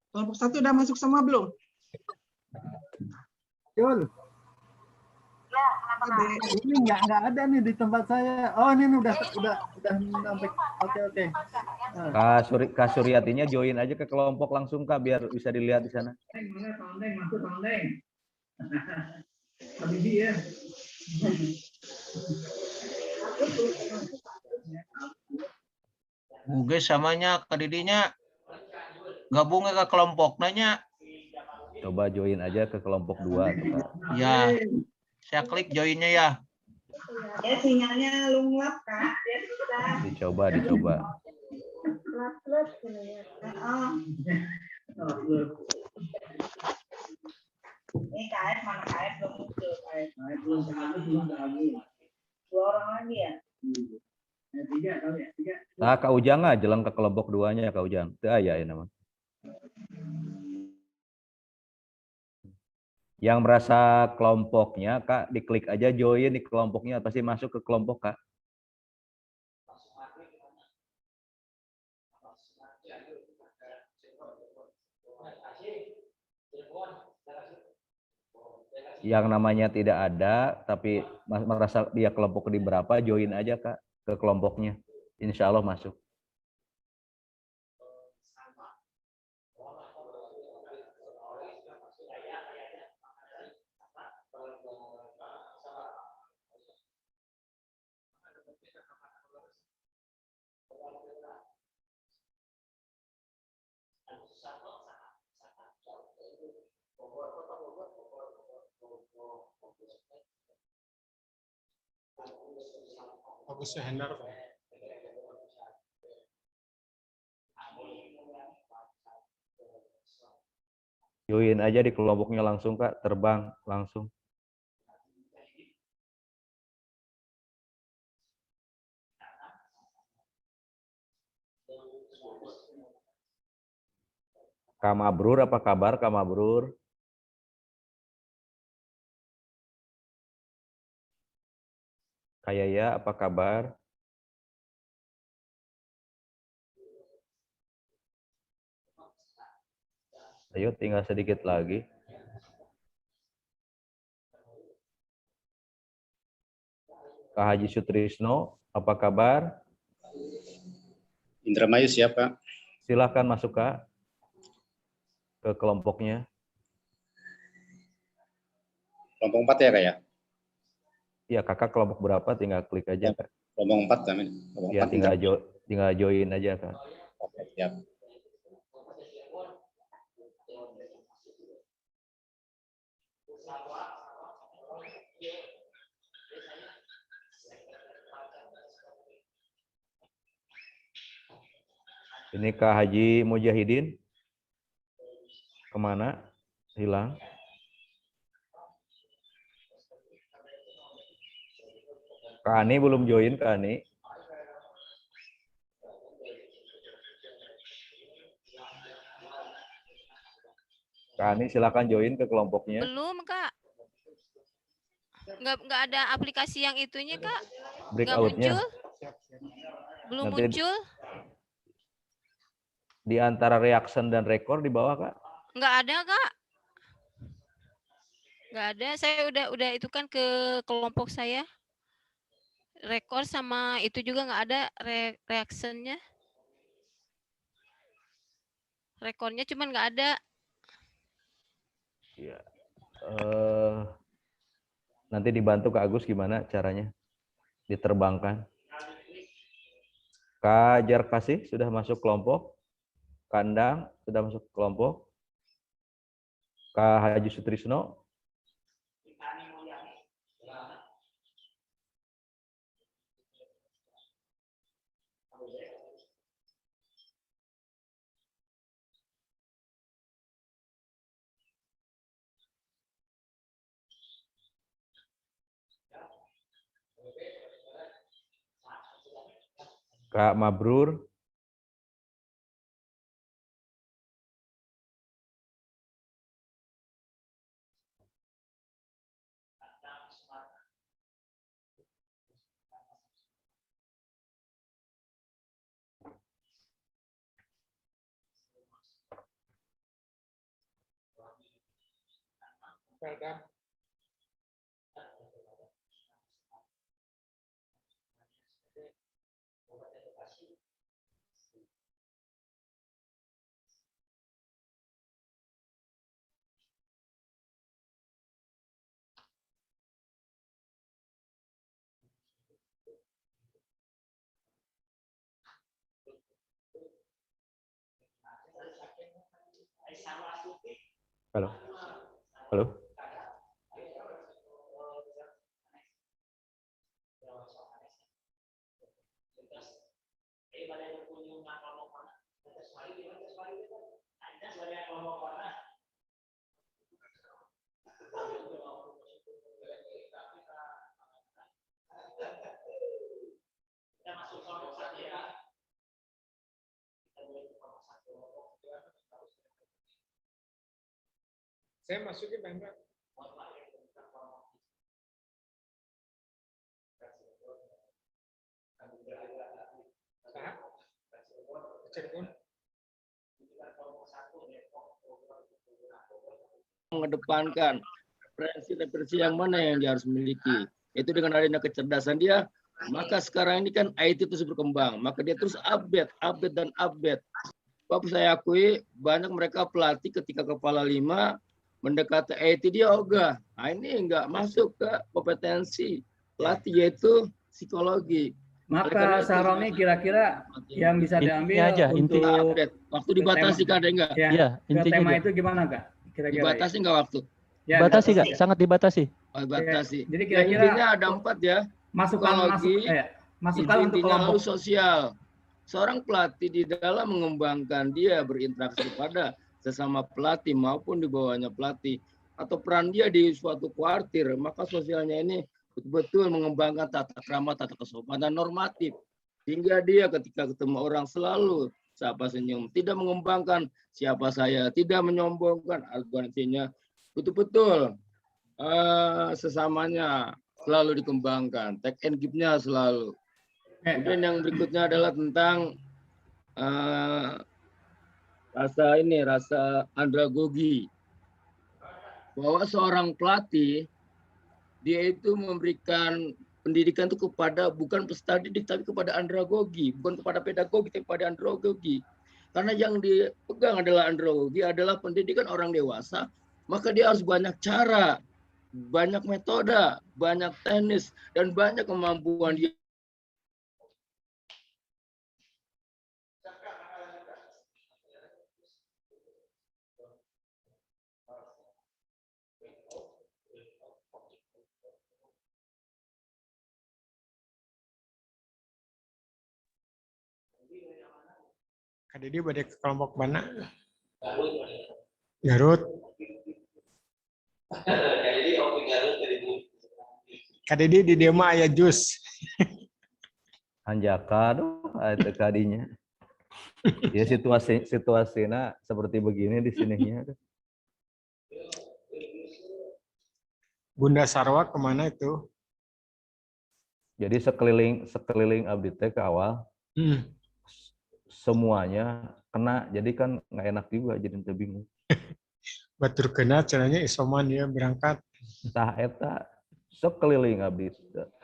Kelompok 1 udah masuk semua belum? Yul. Ini nggak ada nih di tempat saya. Oh, ini udah sampai. Oke. Kak Suryatinya join aja ke kelompok langsung, Kak, biar bisa dilihat di sana. Buge samanya ke didinya gabung ke kelompok nanya. Coba join aja ke kelompok 2, Kak. Ya. Saya klik joinnya ya. Ya sinyalnya lunglap, Kak. Dicoba. Ini KF mana KF belum muncul. KF belum lagi. 2 orang lagi ya? 3 kali ya. 3. Nah, Kak Ujang jelang ke kelompok 2-nya, Kak Ujang. Itu aya ya nama. Yang merasa kelompoknya, Kak, diklik aja join di kelompoknya, pasti masuk ke kelompok, Kak. Yang namanya tidak ada, tapi merasa dia kelompok di berapa, join aja, Kak, ke kelompoknya. Insya Allah masuk. Fokus Hendar. Join aja di kelompoknya langsung Kak, terbang langsung. Kak Mabrur, apa kabar Kak Mabrur? Kak Yaya, apa kabar? Ayo, tinggal sedikit lagi. Kak Haji Sutrisno, apa kabar? Indramayu siap, Pak. Silahkan masuk Kak ke kelompoknya. Kelompok 4 ya, Kak ya? Iya, Kakak kelompok berapa? Tinggal klik aja Kak. Kelompok 4 kami. Kelompok Ya, 4 tinggal join aja Kak. Oke, siap. Ini Kak Haji Mujahidin. Kemana? Hilang. Kak Ani belum join, Kak Ani. Kak Ani silakan join ke kelompoknya. Belum, Kak. Nggak ada aplikasi yang itunya, Kak. Nggak Breakout-nya. muncul. Belum Nanti muncul. di antara reaction dan record di bawah, Kak. Nggak ada, Kak. Nggak ada. Saya udah itu kan ke kelompok saya. Record sama itu juga nggak ada reaction-nya. Rekornya cuman nggak ada. Ya. Nanti dibantu Kak Agus gimana caranya diterbangkan. Kak Jarkasih sudah masuk kelompok. Kandang sudah masuk kelompok. Kak Haji Sutrisno. Kak Mabrur. Halo. Halo. Saya masukin Pak. Mengedepankan referensi yang mana yang dia harus miliki. Itu dengan adanya kecerdasan dia, maka sekarang ini kan IT terus berkembang, maka dia terus update. Bapak saya akui banyak mereka pelatih ketika kepala 5 mendekati IT dia ogah. Nah, ini enggak masuk ke kompetensi pelatih yaitu psikologi. Maka Saroni kira-kira yang bisa diambil aja, untuk update. Waktu dibatasi Kak, ada enggak? Ya, tema itu gimana Kak? Kira-kira dibatasi enggak waktu? Ya, Dibatasi Kak, sangat dibatasi. Oh, dibatasi. Jadi Ya, kira-kira intinya ada 4 ya. masukan Psikologi, Masukan untuk Intinya lalu kelompok. sosial. Seorang pelatih di dalam mengembangkan dia berinteraksi pada sesama pelatih maupun di bawahnya pelatih atau peran dia di suatu kuartir, maka sosialnya ini betul-betul mengembangkan tata krama, tata kesopanan normatif. Sehingga dia ketika ketemu orang selalu sapa senyum, tidak mengembangkan siapa saya, tidak menyombongkan argumentasinya, betul-betul sesamanya selalu dikembangkan, take and give-nya selalu. Kemudian yang berikutnya adalah tentang rasa andragogi, bahwa seorang pelatih dia itu memberikan pendidikan itu kepada bukan peserta didik tapi kepada andragogi, bukan kepada pedagogi tapi kepada andragogi. Karena yang dipegang adalah andragogi, adalah pendidikan orang dewasa, maka dia harus banyak cara, banyak metode, banyak teknis, dan banyak kemampuan dia. Kak Didi balik ke kelompok mana? Garut. Kak Didi di dia mah aya jus. Anjaka aduh itu kadinya. Ya situasinya seperti begini di sininya. Bunda Sarwa kemana itu? Jadi sekeliling abdi teh ke awal. Semuanya kena, jadi kan nggak enak juga, jadi ente bingung. Batur kena caranya isoman ya berangkat. Tah eta sekeliling abdi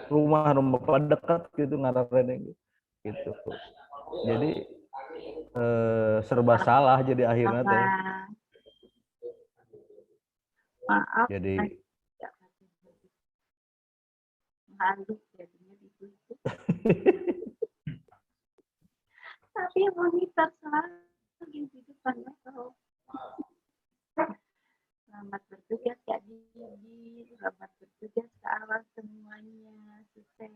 rumah-rumah pada dekat gitu ngaranna gitu. Jadi serba salah jadi akhirnya teh. Maaf. Jadi Halus jadinya ditutup. Tapi monitor selalu di depannya tahu. Selamat bertugas Kak Didi, selamat bertugas ke awal semuanya, sukses.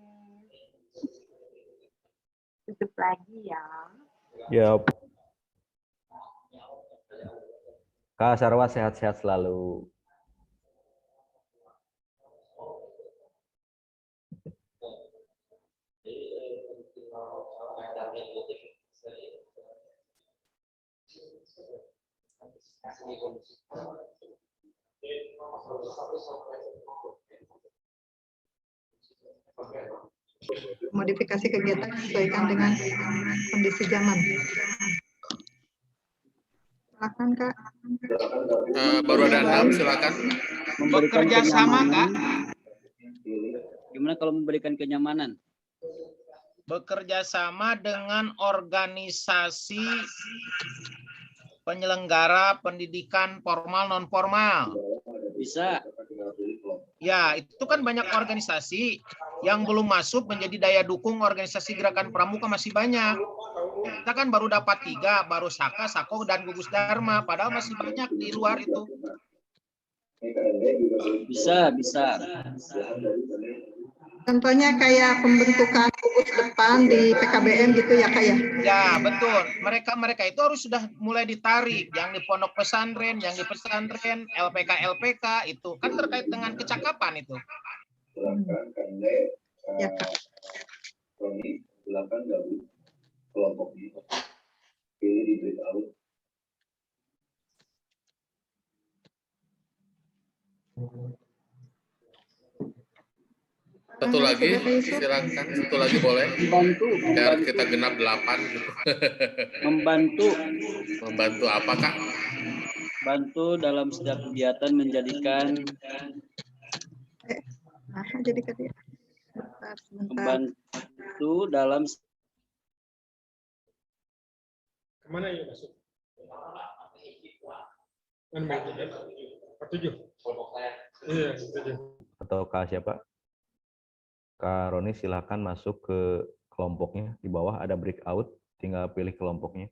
Tutup lagi ya. Yap. Kak Sarwa sehat-sehat selalu. Modifikasi kegiatan sesuaikan dengan kondisi zaman. Silakan Kak. Baru ada 6, silakan. Bekerja sama Kak. Gimana kalau memberikan kenyamanan? Bekerja sama dengan organisasi penyelenggara pendidikan formal non formal. Bisa. Ya, itu kan banyak organisasi yang belum masuk menjadi daya dukung organisasi Gerakan Pramuka masih banyak. Kita kan baru dapat 3, baru Saka, Sako, dan Gugus Dharma. Padahal masih banyak di luar itu. Bisa. Contohnya kayak pembentukan gugus depan di PKBM gitu ya Kak ya? Ya, betul. Mereka itu harus sudah mulai ditarik. Yang di pondok pesantren, yang di pesantren, LPK itu. Kan terkait dengan kecakapan itu. Ya Kak. Satu lagi, silakan. Satu lagi boleh. Membantu. Biar kita genap 8 gitu. Membantu. Membantu apa Kak? Bantu dalam setiap kegiatan menjadikan jadi ketika membantu dalam Kemana ya masuk? Kan baik ya? 7. Iya, 7. Atau Kak siapa? Kak Roni silakan masuk ke kelompoknya. Di bawah ada breakout, tinggal pilih kelompoknya.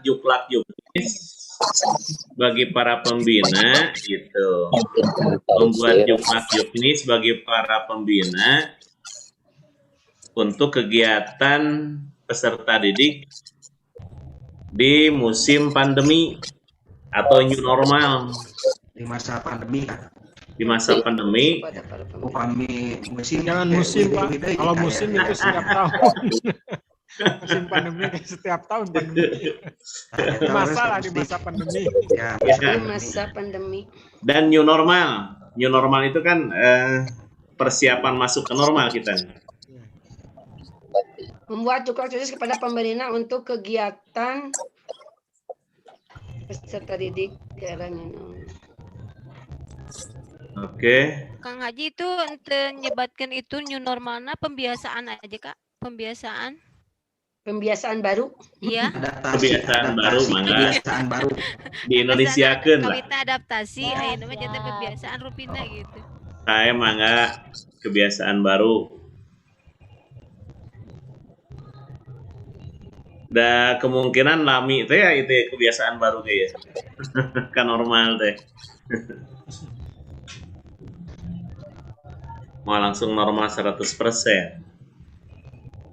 juklak juknis bagi para pembina gitu. Membuat juklak juknis bagi para pembina untuk kegiatan peserta didik di musim pandemi atau new normal. Di masa pandemi kan. Di masa pandemi. Upami musim. Jangan musim, Pak. Kalau musim itu setiap tahun. Musim pandemi setiap tahun pandemi. Di masa pandemi. Ya. Di masa pandemi. Dan new normal. New normal itu kan persiapan masuk ke normal kita. Membuat juklak juknis kepada pembina untuk kegiatan peserta didik daerahnya. Oke. Kang Haji itu untuk nyebatkan itu new normalnya pembiasaan aja Kak, pembiasaan. Pembiasaan baru? Iya. Kebiasaan baru, mangga. Kebiasaan baru. Di Indonesiakeun lah. Kawita adaptasi, ayeuna mah jadi pembiasaan rupina gitu. Saya mangga kebiasaan baru. Da kemungkinan lami teh ya itu kebiasaan baru kayak kan normal teh. Mau langsung normal 100%.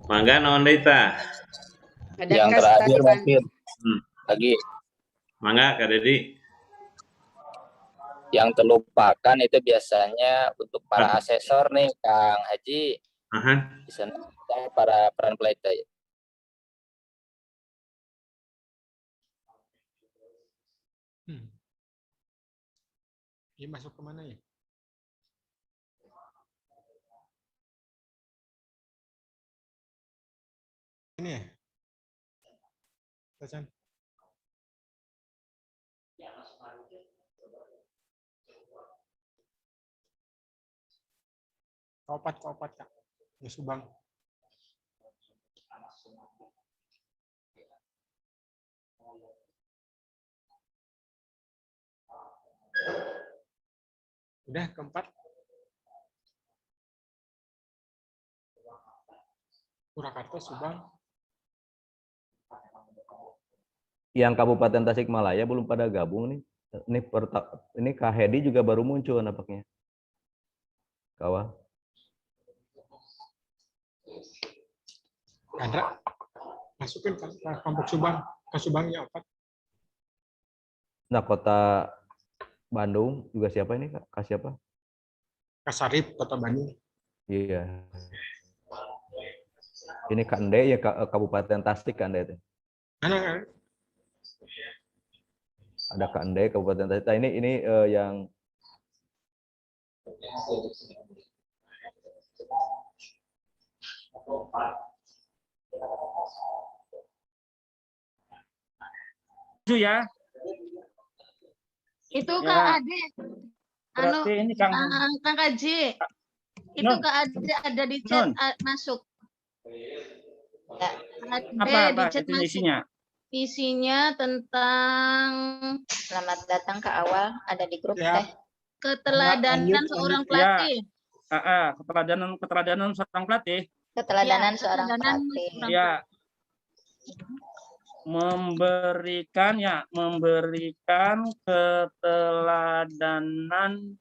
Mangga naon deui tah? Yang terakhir mungkin lagi. Mangga Kak Dedi. Yang terlupakan itu biasanya untuk para asesor nih Kang Haji. Di sana para peran pelajar. Ini masuk ke mana ya? Ini ya? Tacan. Kopat Kak. Ya Subang. Udah keempat. Purwakarta, Subang. Yang Kabupaten Tasikmalaya belum pada gabung nih. Ini Kak Hedi juga baru muncul nampaknya. Kawan. Andra, masukin ke kelompok Subang. Ke Subangnya 4. Nah, kota Bandung juga siapa ini Kak? Kak siapa? Kak Sarip, kota Bandung. Iya. Ini Kak Ende ya Kabupaten Tasik Kak Ende. Mana? Ada Kak Ende Kabupaten Tasik. Nah, ini yang itu ya. Itu Ya. Kak Ade. Berarti ini Kang Kang Kaji. Itu Kak Ade ada di chat masuk. Ya, apa di chat itu masuk. isinya? Isinya tentang Selamat datang ke awal ada di grup Ya. teh. keteladanan seorang pelatih. Keteladanan seorang pelatih. Keteladanan Ya, seorang keteladanan pelatih. seorang Ya. Memberikan keteladanan.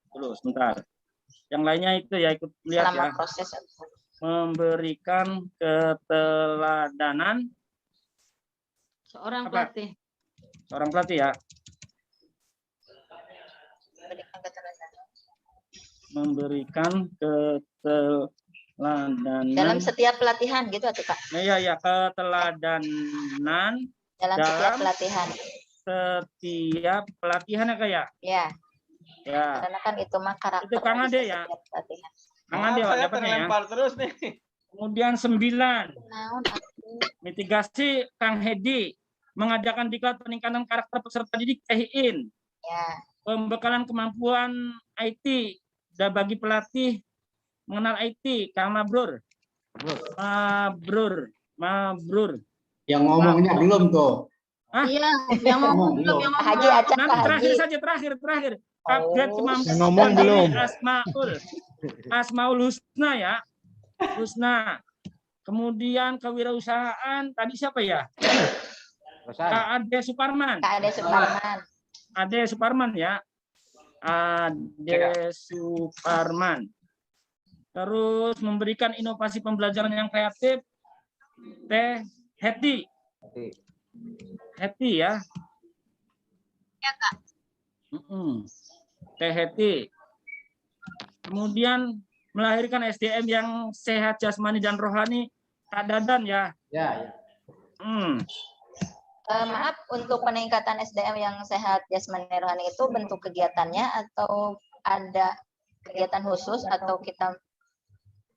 Dulu sebentar. Yang lainnya itu ya ikut lihat Selama ya. proses. Memberikan keteladanan Seorang apa? pelatih. Seorang pelatih ya. Memberikan keteladanan Dalam setiap pelatihan gitu tuh Kak. ya keteladanan Dalam setiap pelatihan. Setiap pelatihan ya kayak Ya. ya. Karena kan itu mah karakter. Itu Kang Ade ya. Pelatihan. Kang Ade saya dapatnya ya. terlempar terus nih. Kemudian 9. Naon Mitigasi Kang Hedi mengadakan diklat peningkatan karakter peserta didik THIN. Ya. Pembekalan kemampuan IT dan bagi pelatih mengenal IT Kang Mabrur. Mabrur. Yang ngomongnya belum tuh. Hah? Iya, yang ngomong belum, yang ngomong Haji Acak Nanti Pak terakhir Haji. saja, terakhir. Upgrade kemampuan Yang ngomong belum. Asmaul Husna ya. Husna. Kemudian kewirausahaan tadi siapa ya? Kak Ade Suparman. Kak Ade Suparman. Ade Suparman ya. Ade Suparman. Terus memberikan inovasi pembelajaran yang kreatif. Teh Heti. Heti ya. Ya, Kak. Teh Heti. Kemudian melahirkan SDM yang sehat jasmani dan rohani, Kak Dadan ya. Ya. Maaf, untuk peningkatan SDM yang sehat jasmani rohani itu bentuk kegiatannya atau ada kegiatan khusus atau kita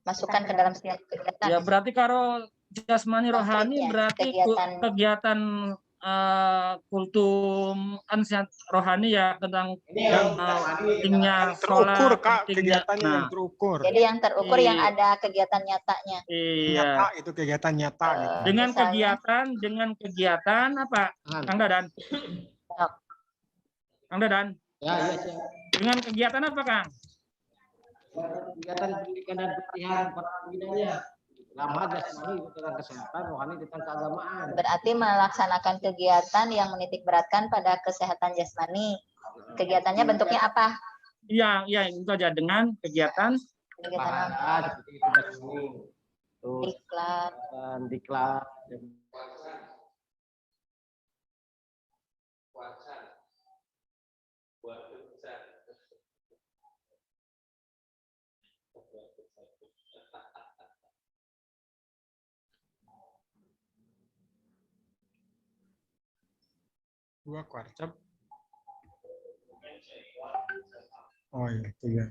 masukkan ke dalam setiap kegiatan? Ya berarti kalau jasmani rohani berarti kegiatan kultum ansiat rohani ya tentang pentingnya terukur sholat, Kak, kegiatannya yang terukur. Jadi yang terukur yang ada kegiatan nyatanya. Iya. Nyata, itu kegiatan nyata. Gitu. Dengan kegiatan apa, Kang Dadan? Kang Dadan? Ya. Dengan kegiatan apa, Kang? Kegiatan pendidikan dan pelatihan para pembinanya. Lama jasmani tentang kesehatan, rohani tentang keagamaan. Berarti melaksanakan kegiatan yang menitik beratkan pada kesehatan jasmani. Kegiatannya bentuknya apa? Iya, itu aja dengan kegiatan Pahala seperti itu jasmani. Diklat. Dan diklat. Dua kwarcap. Oh iya, 3.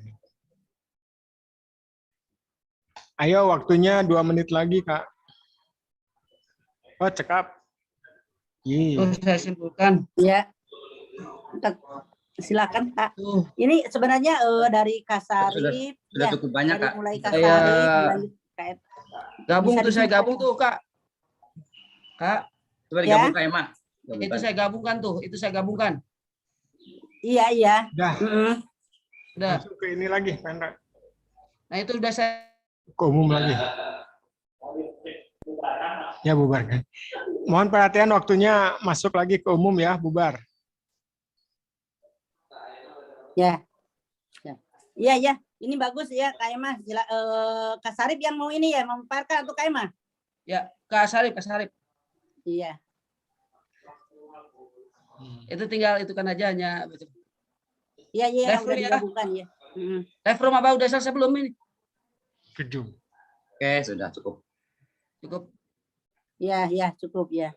Ayo waktunya 2 menit lagi Kak. Oh cekap. Oh, saya simpulkan. Ya. Silakan Kak. Ini sebenarnya dari Kasarip. Sudah cukup banyak Kak. Mulai Kasarip. Gabung tuh, saya gabung tuh Kak. Kak, coba digabung Kak Emma. Itu saya gabungkan tuh, itu saya gabungkan. Iya. Udah. Udah. Masuk ke ini lagi, Pendra. Nah itu udah saya. Ke umum lagi. Ya bubar kan. Mohon perhatian waktunya masuk lagi ke umum ya, bubar. Ya. Iya. Ini bagus ya, Kak Emma. Kak Sarip yang mau ini ya, memaparkan atau Kak Emma? Ya, Kak Sarip. Iya. Itu tinggal itu kan aja hanya. Iya, udah digabungkan ya. Live room apa udah selesai belum ini? Gedung. Oke, sudah cukup. Cukup. Iya, cukup ya.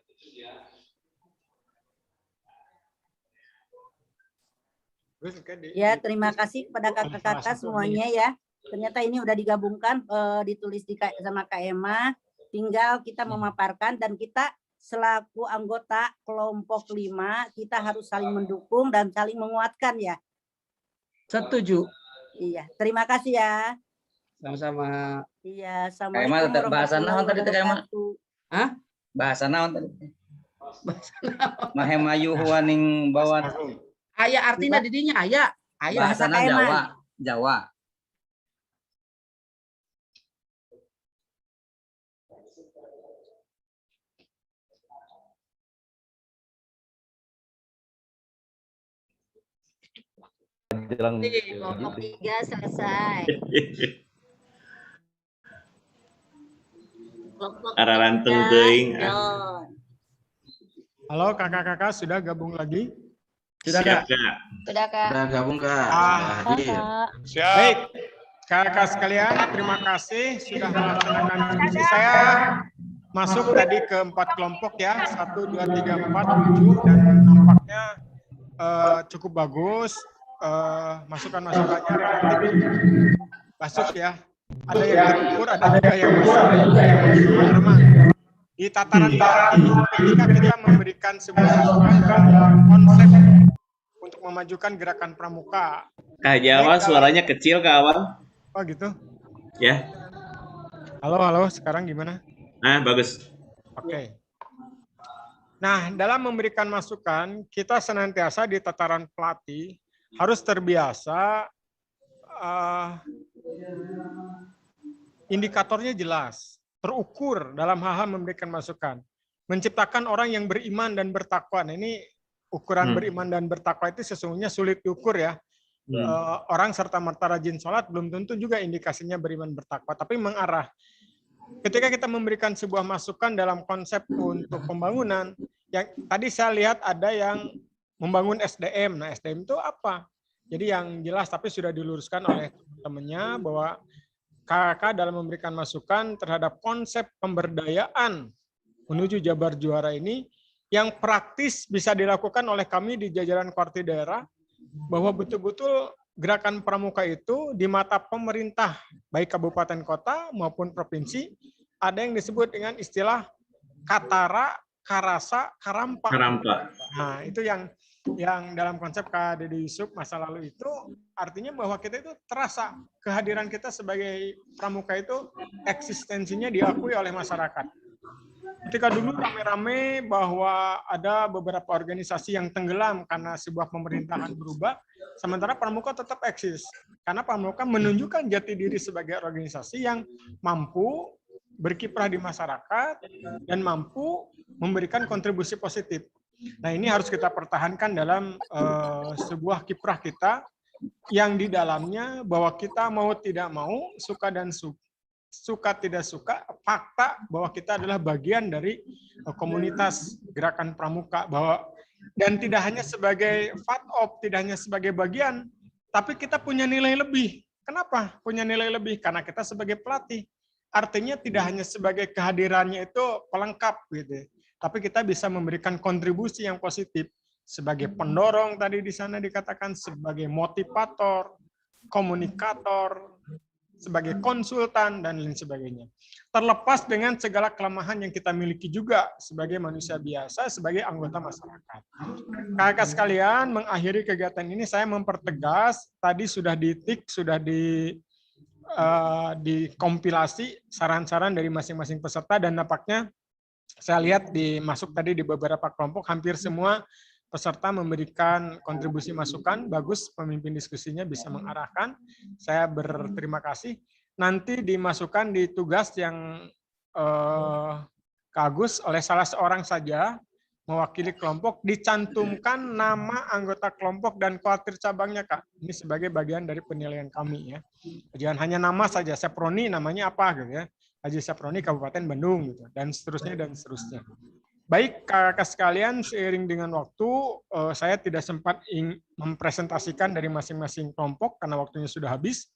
Ya, terima kasih kepada kakak-kakak semuanya ya. Ternyata ini udah digabungkan, ditulis sama Kak Emma. Tinggal kita memaparkan dan kita selaku anggota kelompok 5, kita harus saling mendukung dan saling menguatkan ya. Setuju. Iya, terima kasih ya. Sama-sama. Iya, sama. Kak Emma tetap bahasa naon tadi Kak Emma? Hah? Bahasa naon tadi? Mahemayu huaning bawan. Aya artinya didinya aya. Bahasana Jawa. Kelompok 3 selesai. Araranteng teuing. Halo kakak-kakak, sudah gabung lagi? Sudah Kak. Sudah Kak. Sudah gabung Kak. Hadir. Siap. Baik, kakak sekalian, terima kasih sudah melaksanakan diskusi saya. Masuk tadi ke 4 kelompok ya, 1, 2, 3, 4, 7, dan nampaknya cukup bagus. Masukan-masukannya relatif masuk ya. Ada yang terukur, ada juga yang besar. Teman-teman, di tataran pelatih, ketika kita memberikan sebuah masukan konsep untuk memajukan gerakan pramuka. Kak Jawa suaranya kecil Kak Awal. Oh gitu? Ya. Halo, sekarang gimana? Nah, bagus. Oke. Nah, dalam memberikan masukan, kita senantiasa di tataran pelatih harus terbiasa indikatornya jelas. terukur dalam hal-hal memberikan masukan. Menciptakan orang yang beriman dan bertakwa. Nah, ini ukuran beriman dan bertakwa itu sesungguhnya sulit diukur ya. Orang serta merta rajin sholat belum tentu juga indikasinya beriman bertakwa, tapi mengarah. Ketika kita memberikan sebuah masukan dalam konsep untuk pembangunan, yang tadi saya lihat ada yang membangun SDM. Nah, SDM itu apa? Jadi yang jelas tapi sudah diluruskan oleh teman-temannya bahwa KKK dalam memberikan masukan terhadap konsep pemberdayaan menuju Jabar Juara ini yang praktis bisa dilakukan oleh kami di jajaran Korti daerah, bahwa betul-betul gerakan pramuka itu di mata pemerintah baik kabupaten kota maupun provinsi ada yang disebut dengan istilah Katara, Karasa, Karampa. Nah, itu yang dalam konsep Kak Dede Yusuf masa lalu itu artinya bahwa kita itu terasa kehadiran kita sebagai pramuka itu eksistensinya diakui oleh masyarakat. Ketika dulu rame-rame bahwa ada beberapa organisasi yang tenggelam karena sebuah pemerintahan berubah, sementara pramuka tetap eksis. Karena pramuka menunjukkan jati diri sebagai organisasi yang mampu berkiprah di masyarakat dan mampu memberikan kontribusi positif. Nah, ini harus kita pertahankan dalam sebuah kiprah kita yang di dalamnya bahwa kita mau tidak mau, suka dan suka tidak suka, fakta bahwa kita adalah bagian dari komunitas gerakan pramuka, bahwa dan tidak hanya sebagai FATOP, tidak hanya sebagai bagian, tapi kita punya nilai lebih. Kenapa punya nilai lebih? Karena kita sebagai pelatih. Artinya tidak hanya sebagai kehadirannya itu pelengkap gitu, tapi kita bisa memberikan kontribusi yang positif sebagai pendorong tadi di sana dikatakan, sebagai motivator, komunikator, sebagai konsultan dan lain sebagainya. Terlepas dengan segala kelemahan yang kita miliki juga sebagai manusia biasa, sebagai anggota masyarakat. Kakak sekalian, mengakhiri kegiatan ini saya mempertegas, tadi sudah ditik, sudah dikompilasi saran-saran dari masing-masing peserta dan nampaknya saya lihat masuk tadi di beberapa kelompok hampir semua peserta memberikan kontribusi masukan, bagus pemimpin diskusinya bisa mengarahkan. Saya berterima kasih. Nanti dimasukkan di tugas yang Kak Agus oleh salah seorang saja mewakili kelompok, dicantumkan nama anggota kelompok dan kuartir cabangnya, Kak. Ini sebagai bagian dari penilaian kami ya. Jangan hanya nama saja, Seproni namanya apa gitu ya. Haji Seproni Kabupaten Bandung gitu, dan seterusnya dan seterusnya. Baik kakak sekalian, seiring dengan waktu saya tidak sempat mempresentasikan dari masing-masing kelompok karena waktunya sudah habis.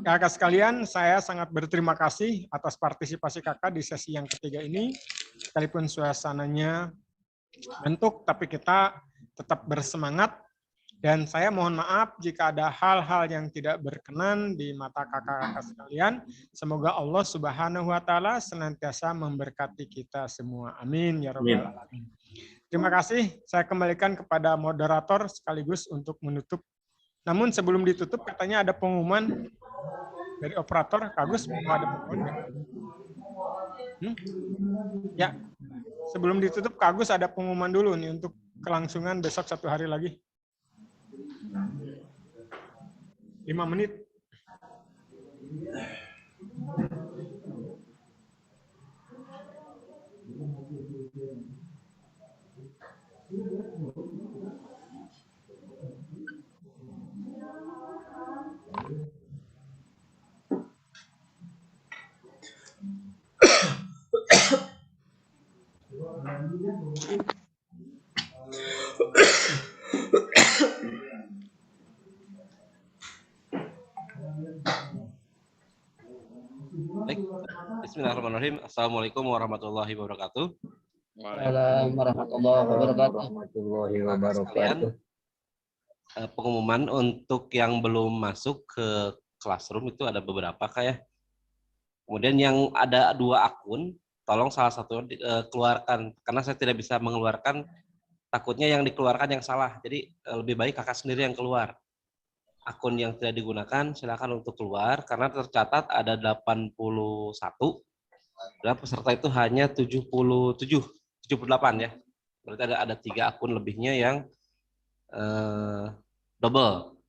Kakak sekalian, saya sangat berterima kasih atas partisipasi kakak di sesi yang ketiga ini. Sekalipun suasananya bentuk, tapi kita tetap bersemangat. Dan saya mohon maaf jika ada hal-hal yang tidak berkenan di mata kakak-kakak sekalian. Semoga Allah Subhanahu wa Ta'ala senantiasa memberkati kita semua. Amin ya rabbal alamin. Terima kasih. Saya kembalikan kepada moderator sekaligus untuk menutup. Namun sebelum ditutup katanya ada pengumuman dari operator. Kak Agus mau ada pengumuman? Ya. Sebelum ditutup Kak Agus ada pengumuman dulu nih untuk kelangsungan besok 1 hari lagi. 5 menit. Baik, bismillahirrahmanirrahim. Assalamualaikum warahmatullahi wabarakatuh. Waalaikumsalam warahmatullahi wabarakatuh. Pengumuman untuk yang belum masuk ke Classroom itu ada beberapa kayak. Kemudian yang ada 2 akun, tolong salah satu keluarkan karena saya tidak bisa mengeluarkan, takutnya yang dikeluarkan yang salah. Jadi lebih baik kakak sendiri yang keluar. Akun yang tidak digunakan silakan untuk keluar karena tercatat ada 81 dan peserta itu hanya 78 ya. Berarti ada 3 akun lebihnya yang double.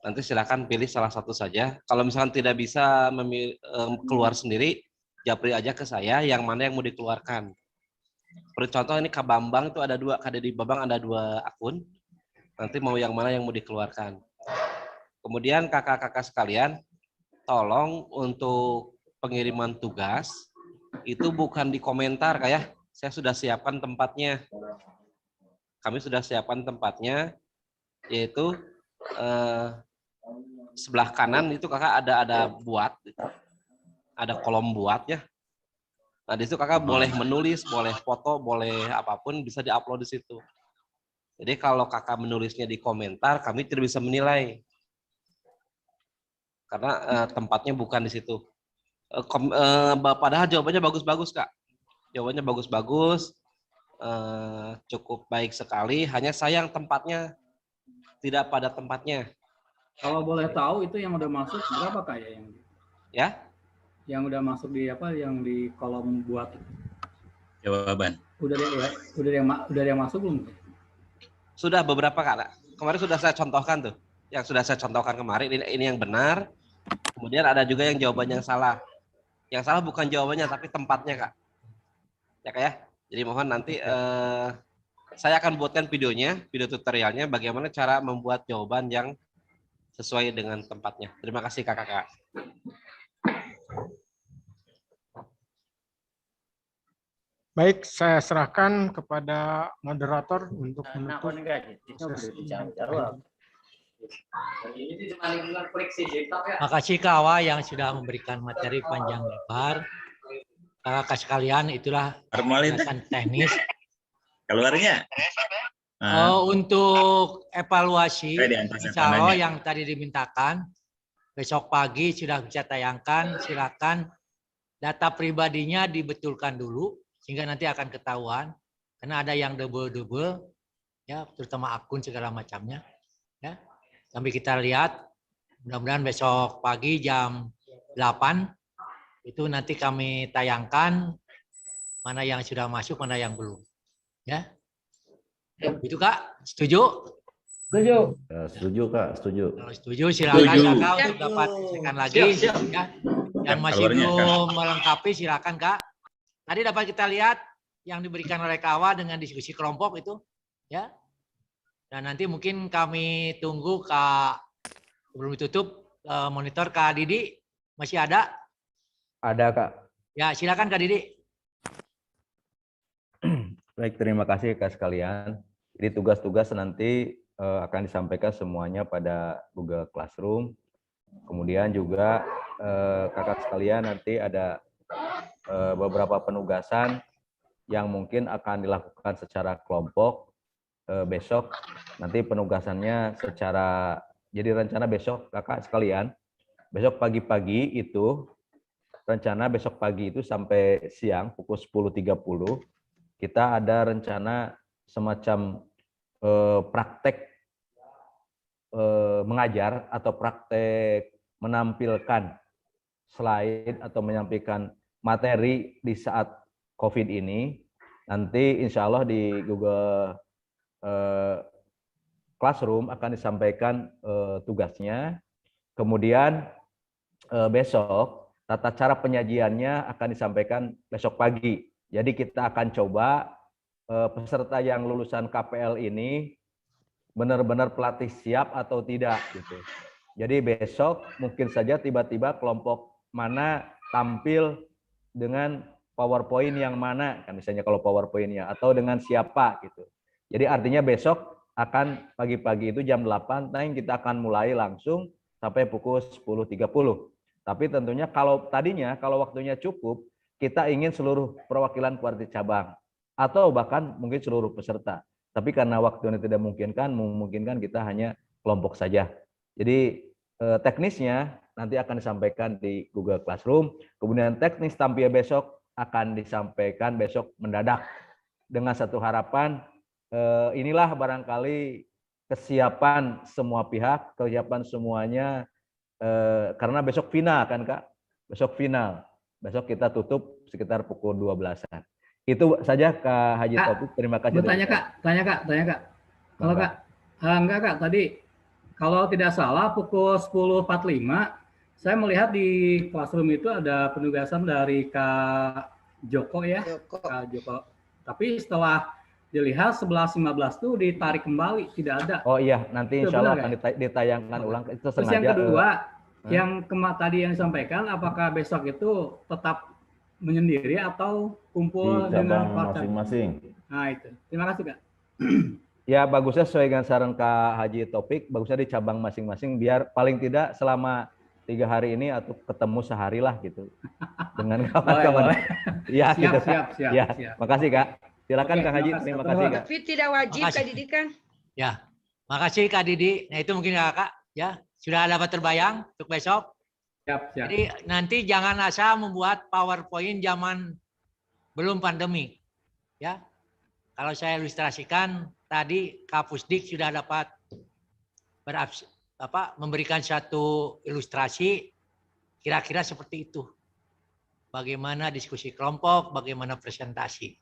Nanti silakan pilih salah satu saja. Kalau misalkan tidak bisa keluar sendiri, japri aja ke saya yang mana yang mau dikeluarkan. Contoh ini Kak Bambang itu ada 2, Kak Dedi Bambang ada 2 akun. Nanti mau yang mana yang mau dikeluarkan. Kemudian kakak-kakak sekalian, tolong untuk pengiriman tugas itu bukan di komentar kayak saya sudah siapkan tempatnya. Kami sudah siapkan tempatnya, yaitu sebelah kanan itu kakak ada buat, ada kolom buat ya. Nah di situ kakak boleh menulis, boleh foto, boleh apapun bisa diupload di situ. Jadi kalau kakak menulisnya di komentar, kami tidak bisa menilai karena tempatnya bukan di situ. Padahal jawabannya bagus-bagus kak, jawabannya bagus-bagus, cukup baik sekali. Hanya sayang tempatnya tidak pada tempatnya. Kalau boleh tahu itu yang udah masuk berapa kak ya? Ya? Yang udah masuk di apa? Yang di kolom buat jawaban. Udah yang masuk belum? Sudah beberapa kak. Kemarin sudah saya contohkan tuh. Yang sudah saya contohkan kemarin ini yang benar. Kemudian ada juga yang jawaban yang salah. Yang salah bukan jawabannya tapi tempatnya kak. Ya kak ya. Jadi mohon nanti saya akan buatkan videonya, video tutorialnya bagaimana cara membuat jawaban yang sesuai dengan tempatnya. Terima kasih kakak-kakak. Baik, saya serahkan kepada moderator untuk menutup sesi. Makasih Kawa yang sudah memberikan materi panjang lebar. Kakak sekalian, itulah penjelasan teknis. Keluarnya. Untuk evaluasi, insya Allah yang tadi dimintakan, besok pagi sudah bisa tayangkan, silakan data pribadinya dibetulkan dulu, sehingga nanti akan ketahuan, karena ada yang double-double, ya, terutama akun segala macamnya. Ya. Sambil kita lihat, mudah-mudahan besok pagi jam 8, itu nanti kami tayangkan, mana yang sudah masuk, mana yang belum. Ya. Itu Kak, setuju? Setuju. Setuju Kak, setuju. Kalau setuju silakan Kakak untuk dapat sekan lagi. Ya. Yang masih belum melengkapi silakan Kak. Tadi dapat kita lihat yang diberikan oleh Kawa dengan diskusi kelompok itu, ya. Dan nanti mungkin kami tunggu Kak, sebelum ditutup monitor Kak Didi masih ada? Ada Kak. Ya silakan Kak Didi. Baik, terima kasih Kak sekalian. Jadi tugas-tugas nanti akan disampaikan semuanya pada Google Classroom. Kemudian juga kakak sekalian nanti ada beberapa penugasan yang mungkin akan dilakukan secara kelompok besok. Nanti penugasannya secara, jadi rencana besok kakak sekalian, besok pagi-pagi itu, rencana besok pagi itu sampai siang pukul 10.30, kita ada rencana semacam praktek mengajar atau praktek menampilkan slide atau menyampaikan materi di saat COVID ini. Nanti insya Allah di Google Classroom akan disampaikan tugasnya. Kemudian besok tata cara penyajiannya akan disampaikan besok pagi. Jadi kita akan coba peserta yang lulusan KPL ini benar-benar pelatih siap atau tidak gitu. Jadi besok mungkin saja tiba-tiba kelompok mana tampil dengan PowerPoint yang mana, kan misalnya kalau PowerPoint-nya, atau dengan siapa gitu. Jadi artinya besok akan pagi-pagi itu jam 8, nah kita akan mulai langsung sampai pukul 10.30. Tapi tentunya kalau tadinya, kalau waktunya cukup, kita ingin seluruh perwakilan Kuarti cabang atau bahkan mungkin seluruh peserta. Tapi karena waktunya tidak memungkinkan kita hanya kelompok saja. Jadi teknisnya nanti akan disampaikan di Google Classroom. Kemudian teknis tampil besok akan disampaikan besok mendadak. Dengan satu harapan, inilah barangkali kesiapan semua pihak, kesiapan semuanya, karena besok final kan Kak? Besok final. Besok kita tutup sekitar pukul 12-an. Itu saja Kak Haji Taufik. Terima kasih. Tanya Kak. Kalau Kak, enggak Kak, tadi kalau tidak salah pukul 10.45 Saya melihat di classroom itu ada penugasan dari Kak Joko ya, Kak Joko. Tapi setelah dilihat 11-15 tuh ditarik kembali, tidak ada. Oh iya, nanti Itu insya Allah benar, akan ditayangkan ulang. Itu Terus sengaja. yang kedua, yang tadi yang disampaikan, apakah besok itu tetap menyendiri atau kumpul Di dengan cabang partner? masing-masing. Nah itu, terima kasih Kak. Ya bagusnya sesuai dengan saran Kak Haji Topik, bagusnya di cabang masing-masing biar paling tidak selama 3 hari ini atau ketemu sehari lah gitu dengan kawan-kawan. Ya Siap, gitu siap, Kak. siap, Ya, siap. makasih Kak. Silakan Oke, Kak Haji, terima kasih. terima kasih Kak. Tapi tidak wajib Makasih. Kak Didi kan? Ya, makasih Kak Didi. Nah itu mungkin Kakak ya sudah dapat terbayang untuk besok. Siap, siap. Jadi nanti jangan asal membuat PowerPoint zaman belum pandemi. Ya, kalau saya ilustrasikan tadi Kak Pusdik sudah dapat memberikan satu ilustrasi kira-kira seperti itu. Bagaimana diskusi kelompok, bagaimana presentasi.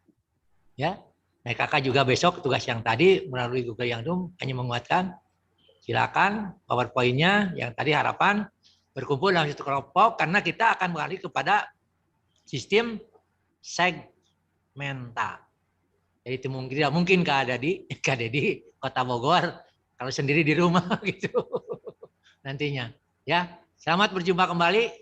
Ya, nah kakak juga besok tugas yang tadi melalui Google yang Zoom hanya menguatkan. Silakan PowerPoint-nya yang tadi harapan berkumpul dalam satu kelompok karena kita akan beralih kepada sistem segmental. Jadi itu mungkin tidak mungkin Kak Dedi Kota Bogor kalau sendiri di rumah gitu nantinya. Ya, selamat berjumpa kembali.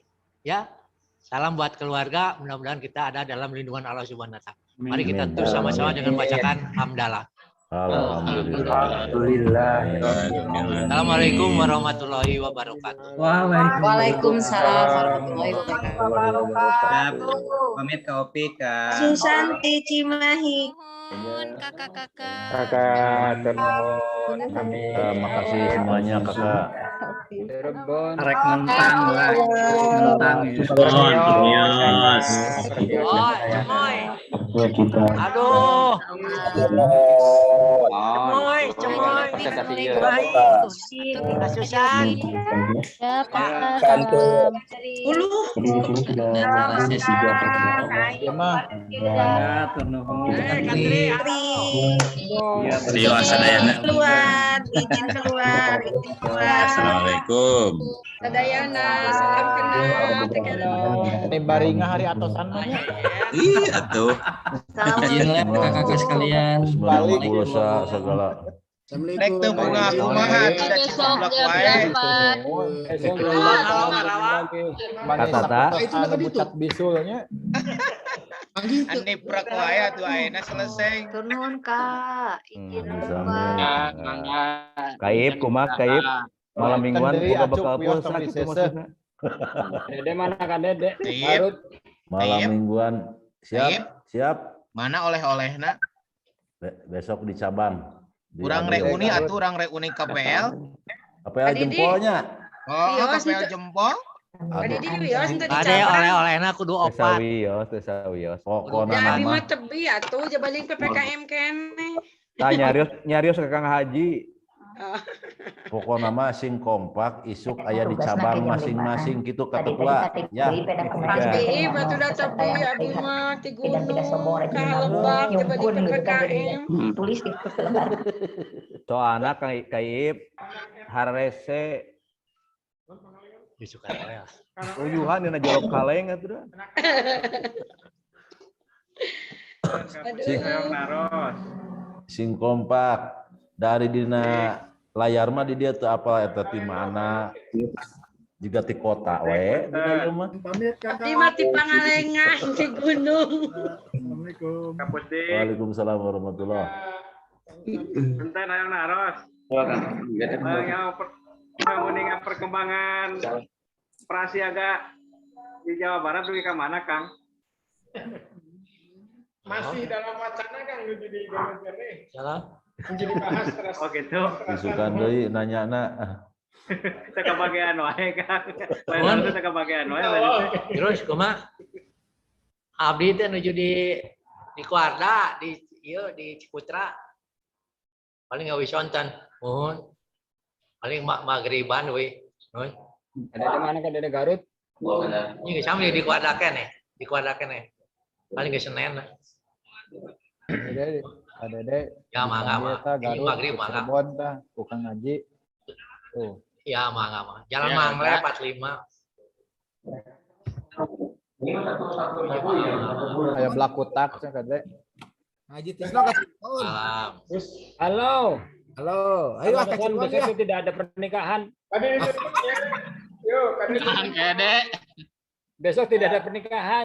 Ya, salam buat keluarga. Mudah-mudahan kita ada dalam lindungan Allah Subhanahu wa Ta'ala. Mari kita terus sama-sama dengan bacakan hamdalah. Alhamdulillah. Assalamualaikum warahmatullahi wabarakatuh. Waalaikumsalam warahmatullahi wabarakatuh. Pamit Kak Opik, Kak. Susanti Cimahi. Kakak, Makasih semuanya Kakak. Rek mentang lah, mentang ya. Aduh. Cemoy. Baik. Kak Susan. Ya, Pak. Keluar, izin keluar. Assalamualaikum. Sadayana, salam kenal. Ini baringa hari atosan namanya. Iya tuh. Izin lah kakak sekalian. Balik pulsa segala. Rek tuh bunga kumaha tidak ciplak wae. Kata Itu bucat bisulnya. Ane prak wae atuh ayeuna selesai. Turun Kak. Izin Kaib, kumak, kaib. Malam mingguan buka bekal pulsa gitu maksudnya. Dede mana Kak Dede? Harut. Malam mingguan. Siap. Mana oleh-olehna? Besok di cabang. Urang reuni atuh urang reuni KPL. KPL jempolnya. Oh, KPL jempol. Ada oleh-olehna kudu opat. Tesa wios. Pokona Jadi nama. mah tebi atuh jabaling PPKM kene. Tah nyarios ke Kang Haji. Pokoknya mah sing kompak isuk aya di cabang masing-masing gitu kata tua ya. Pasti batu data tebi abi mah ti gunung ka Lebak jabaling PPKM. Tulis itu. Soalna Kaib harese Disukan ya. uyuhan dina jorok kaleng atuh. Sing kompak dari dina layar mah di dia tuh apa eta ti mana juga ti kota we dina ieu mah. Di mati Pangalengan di gunung. Assalamualaikum. Waalaikumsalam warahmatullahi. Enten ayang naros. Mengingat perkembangan prasiaga di Jawa Barat lebih ke mana, Kang? Masih dalam wacana Kang jadi nih. Salah. Jadi bahas terus. Oh gitu. Isukan deui nanyana. Kita kebagian wae, Kang. Lain kita kebagian wae. Terus kumaha? Abdi teh nuju di Kuarda di Ciputra. Paling gawe sonten. Mohon. Paling magriban we. Ada di mana Kak Dede Garut? Ini sambil di Kuarda kene. Di Kuarda kene. Paling ke Senen. Dede. Ya mangga mah. Ini maghrib mangga. Cirebon tah, bukan ngaji. Tuh. Ya mangga mah. Jalan Mangle 45. Kayak belakutak saya kade. Haji Tisno kasih tahun. Halo. Halo. Ayo Kan besok tidak ada pernikahan. Yuk, Besok tidak ada pernikahan.